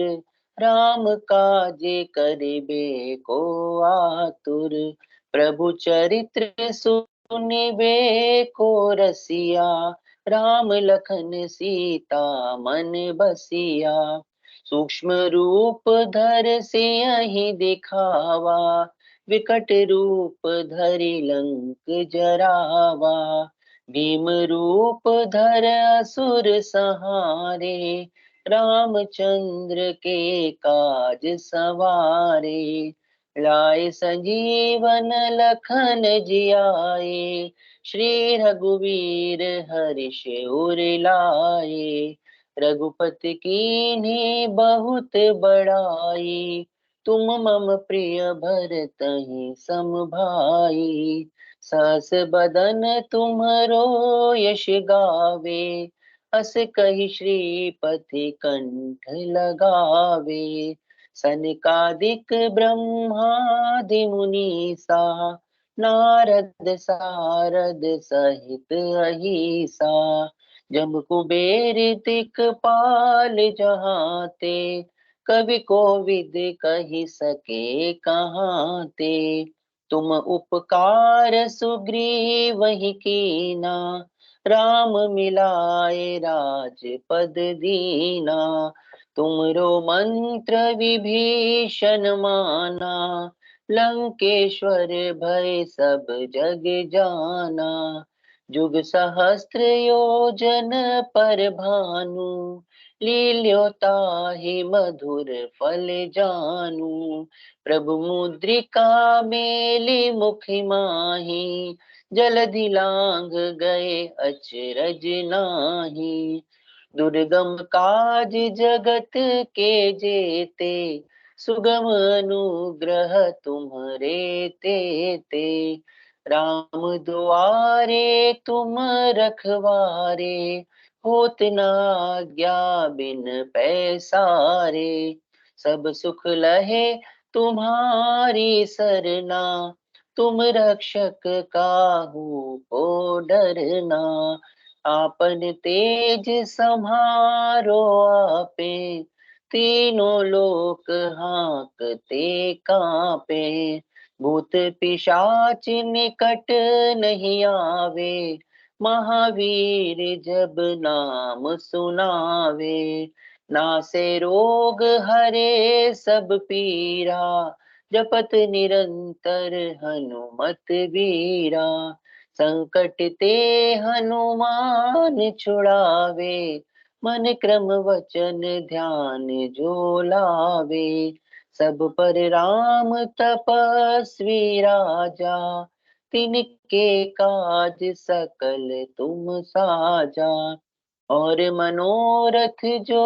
राम काजे करिबे को आतुर। प्रभु चरित्र सुनिबे को रसिया, राम लखन सीता मन बसिया। सूक्ष्म रूप धर सियहि दिखावा, विकट रूप धरि लंक जरावा। भीम रूप धर असुर संहारे, रामचंद्र के काज सवारे। लाए संजीवन लखन जियाए, श्री रघुवीर हर्ष उर लाए। रघुपति कीन्ही बहुत बड़ाई, तुम मम प्रिय भरतहि सम भाई। सहस बदन तुम्हरो यश गावे, अस कहि श्रीपति कंठ लगावे। सनकादिक ब्रह्मादि मुनीसा, नारद सारद सहित अहिसा। जब कुबेर दिक्पाल जहाँ ते, कवि कोविद कहि सके कहाँ ते। तुम उपकार सुग्रीवहि कीना, राम मिलाए राजपद दीना। तुमरो मंत्र विभीषण माना, लंकेश्वर भय सब जग जाना। जुग सहस्त्र योजन पर भानु, लील्यो ताहि मधुर फल जानू। प्रभु मुद्रिका मेली मुखि माही, जलधि लांघ गए अचरज नाही। दुर्गम काज जगत के जेते, सुगम अनुग्रह तुम्हरे तेते। राम दुआरे तुम रखवारे, होत न आज्ञा बिन पैसारे। सब सुख लहे तुम्हारी सरना, तुम रक्षक काहू को डरना। आपन तेज सम्हारो आपे, तीनों लोक हांकते कांपे। भूत पिशाच निकट नहीं आवे, महावीर जब नाम सुनावे। नासे रोग हरे सब पीरा, जपत निरंतर हनुमत वीरा। संकट ते हनुमान छुड़ावे, मन क्रम वचन ध्यान जो लावे। सब पर राम तपस्वी राजा, तिनके काज सकल तुम साजा। और मनोरथ जो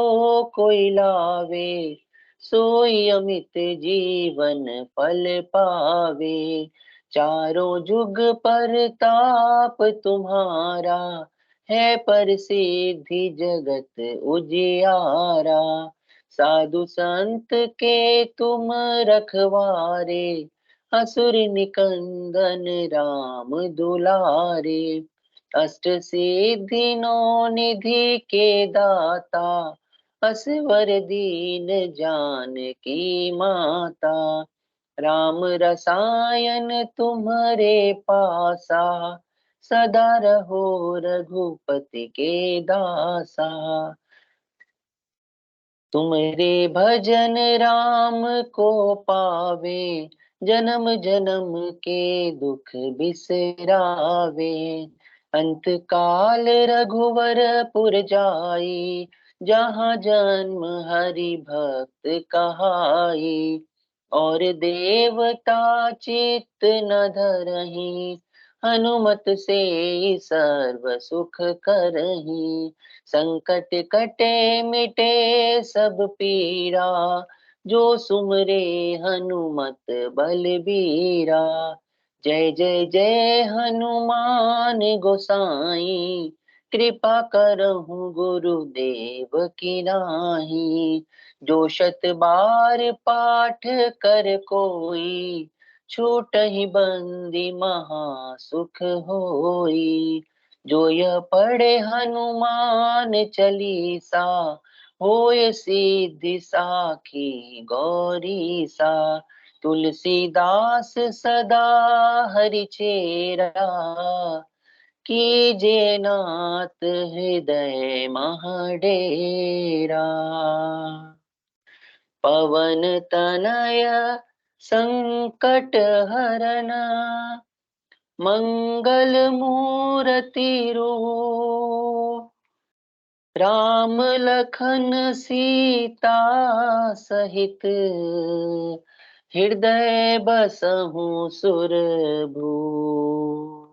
कोई लावे, सोई अमित जीवन फल पावे। चारों जुग पर ताप तुम्हारा, है प्रसिद्धि जगत उजियारा। साधु संत के तुम रखवारे, असुर निकंदन राम दुलारे। अष्ट सिद्धि नौ निधि के दाता, असवर दीन जानकी माता। राम रसायन तुम्हारे पासा, सदा रहो रघुपति के दासा। तुमरे भजन राम को पावे, जन्म जन्म के दुख बिसरावे। अंत काल रघुवर पुर जाई, जहाँ जन्म हरि भक्त कहाई। और देवता चित्त न धरहि, हनुमत से सर्व सुख करहि। संकट कटे मिटे सब पीरा, जो सुमरे हनुमत बलबीरा। जय जय जय हनुमान गोसाई, कृपा करहु गुरुदेव की नाहि। जो शत बार पाठ कर कोई, छूटहि बंदी महा सुख होई। जो यह पढ़े हनुमान चालीसा, होय सिद्धि साखी गौरी सा। तुलसीदास सदा हरि चेरा, कीजे नाथ हृदय मह डेरा। पवन तनय संकट हरना, मंगल मूर्ति रूप। राम लखन सीता सहित, हृदय बसहु सुरभूप।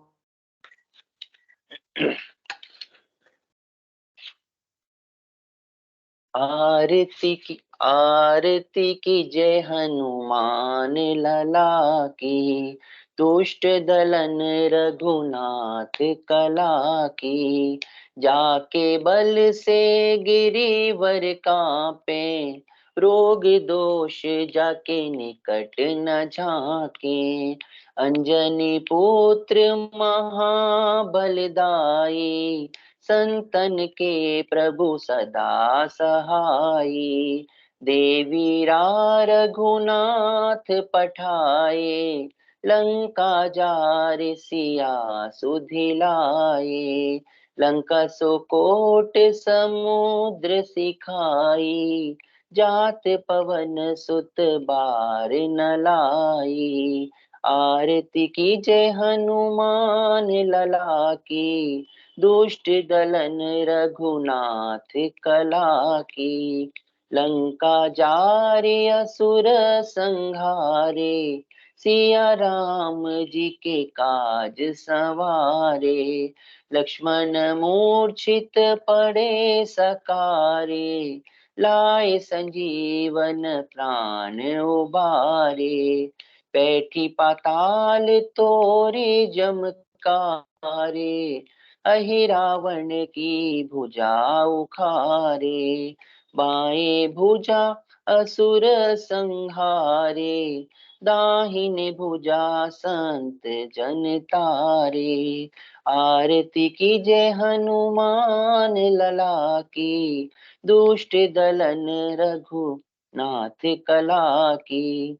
आरती की जय हनुमान लला की। दुष्ट दलन रघुनाथ कला की। जाके बल से गिरीवर कांपे, रोग दोष जाके निकट न झाके। अंजनी पुत्र महाबलदाई, संतन के प्रभु सदा सहाई। देवीरा रघुनाथ पठाए, लंका जारि सिया सुधिलाए। लंका सो कोट समुद्र सिखाई, जात पवन सुत बार न लाई। आरती की जय हनुमान लला की। दुष्ट दलन रघुनाथ कला की। लंका जारि असुर संहारे, सिया राम जी के काज सवारे। लक्ष्मण मूर्छित पड़े सकारे, लाए संजीवन प्राण उबारे। बैठी पाताल तोरे जमकारे, अहि रावण की भुजा उखारे। बाएं भुजा असुर संहारे, दाहिने भुजा संत जन तारे। आरती की जय हनुमान लला की। दुष्ट दलन रघुनाथ कला की।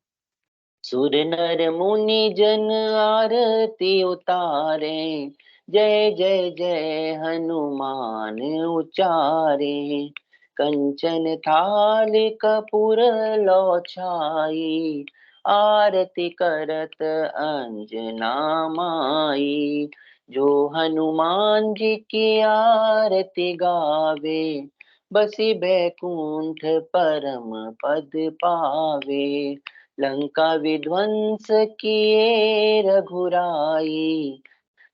सुर नर मुनि जन आरती उतारे, जय जय जय हनुमान उचारे। कंचन थाल कपूर लो छाई, आरती करत अंजना माई। जो हनुमान जी की आरती गावे, बसी बैकुंठ परम पद पावे। लंका विध्वंस किए रघुराई,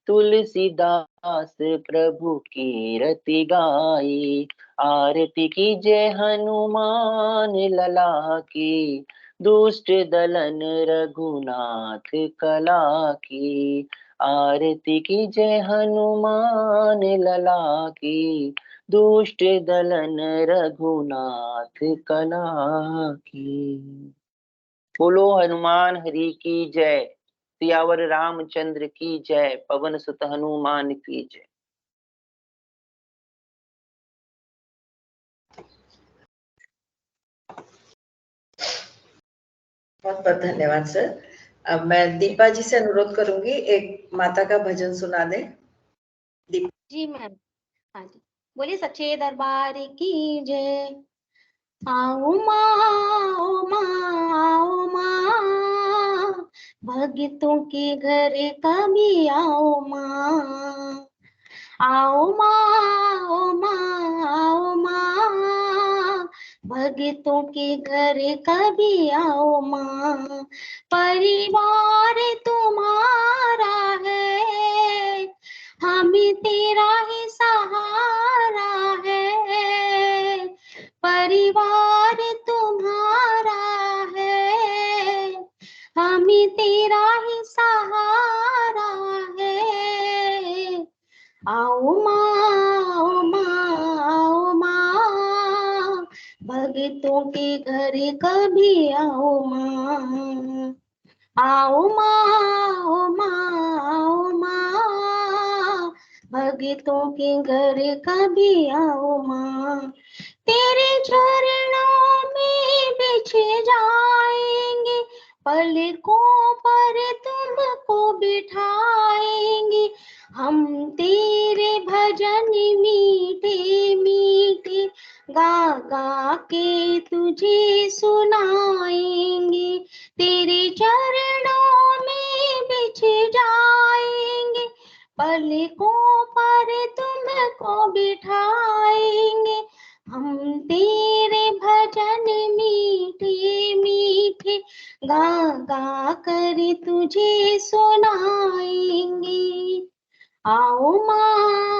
तुलसीदास प्रभु की रति गाई। आरती की जय हनुमान लला की। दुष्ट दलन रघुनाथ कला की। आरती की जय हनुमान लला की। दुष्ट दलन रघुनाथ कला की। बोलो हनुमान हरि की जय। सियावर रामचंद्र की जय। पवन सुत हनुमान की जय। बहुत बहुत धन्यवाद सर। अब मैं दीपा जी से अनुरोध करूंगी, एक माता का भजन सुना दें। जी मैम। हाँ जी, बोलिए सच्चे दरबार की जय। आओ माँ, आओ माँ, आओ माँ, भक्तों के घर कभी आओ माँ। आओ माँ, आओ माँ, आओ माँ, भक्तों के घर कभी आओ माँ। परिवार तुम्हारा है, हम तेरा ही सहारा है। परिवार तुम्हारा है, हम तेरा ही सहारा है। आओ माँ, आओ माँ, आओ माँ, भक्तों के घर कभी आओ माँ। आओ माँ, आओ माँ, आओ माँ, भक्तों के घर कभी आओ माँ। तेरे चरणों में बिछे जाएंगे, पलकों पर तुमको बिठाएंगे। हम तेरे भजन मीठे मीठे गा गा के तुझे सुनाएंगे। तेरे चरणों में बिछे जाएंगे, पलकों पर तुमको बिठाएंगे। हम तेरे भजन मीठे मीठे गा गा कर तुझे सुनाएंगे। आओ माँ,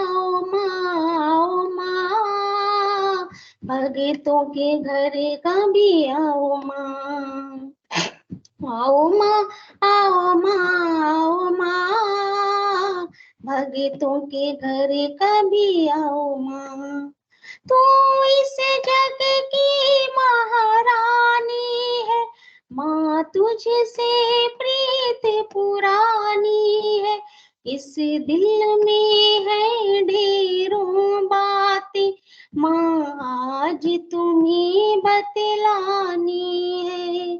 आओ माँ, आओ माँ, भक्तों के घर कभी आओ माँ। आओ माँ, आओ माँ, आओ माँ, भक्तों के घर कभी आओ माँ। तू इस जग की महारानी है, माँ तुझसे प्रीत पुरानी है। इस दिल में है ढेरों बातें, माँ आज तुम्हें बतलानी है।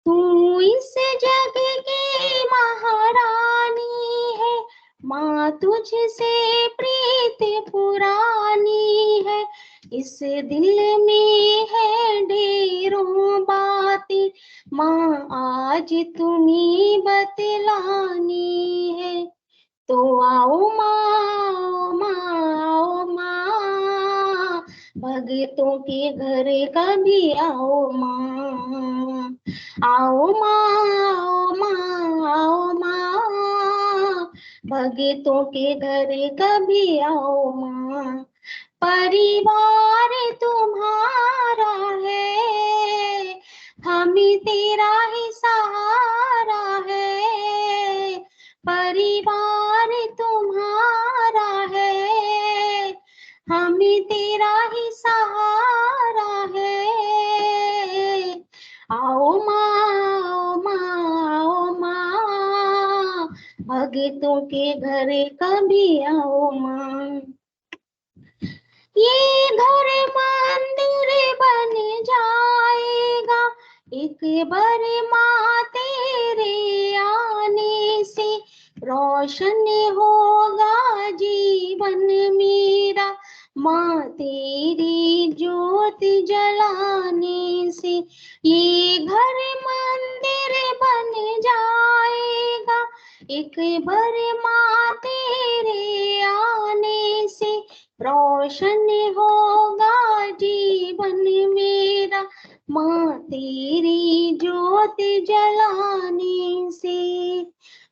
तू इस जग की महारानी है, माँ तुझसे प्रीत पुरानी है। इस दिल में है ढेरों बातें, माँ आज तुम्हें बतलानी है। तो आओ माँ, आओ माँ, भक्तों के घर कभी आओ माँ। आओ माँ, आओ माँ, आओ माँ, भक्तों के घर कभी आओ माँ। परिवार तुम्हारा है, हम तेरा ही सहारा है। परिवार तुम्हारा है, हम तेरा ही सहारा है। आओ माँ, आओ माँ, आओ माँ, भक्तों के घर कभी आओ माँ। ये घर मंदिर बन जाएगा एक बार माँ तेरे आने से। रोशन होगा जीवन मेरा, माँ तेरी ज्योत जलाने से। ये घर मंदिर बन जाएगा एक बार माँ तेरे आने से। रोशन होगा जीवन मेरा, माँ तेरी ज्योत जलाने से।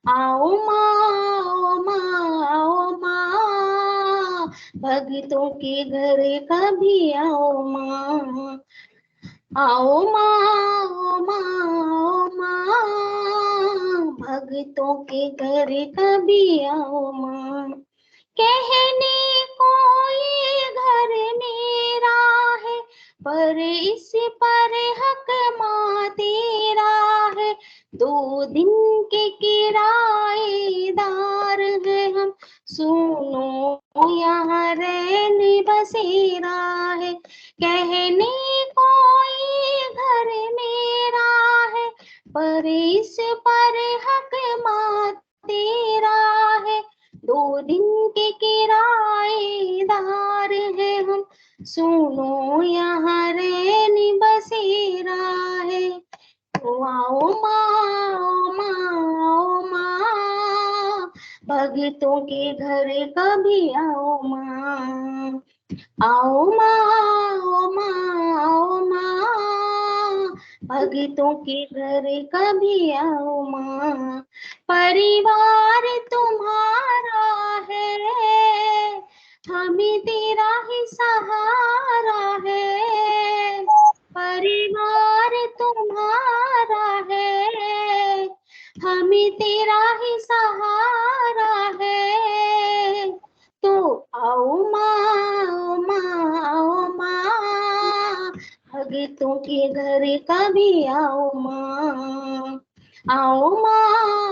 आओ माँ, आओ माँ, आओ माँ, भक्तों के घर कभी आओ माँ। आओ माँ, आओ माँ, आओ माँ, भक्तों के घर कभी आओ माँ। कहने को ये घर मेरा है, पर इस पर हक माँ तेरा है। 2 दिन के किराएदार हैं हम, सुनो यहाँ रहने बसेरा है। कहने को ये घर मेरा है, पर इस पर हक माँ तेरा है। 2 भगतों के घर कभी आओ माँ, आओ माँ, आओ माँ, आओ माँ, भगतों के घर कभी आओ माँ। परिवार तुम्हारा है, हमें तेरा ही सहारा है। परिवार तुम्हारा है, हमें तेरा ही सहारा है। तो आओ माँ, आओ माँ, आओ माँ, भगतों के घर कभी आओ माँ, आओ माँ,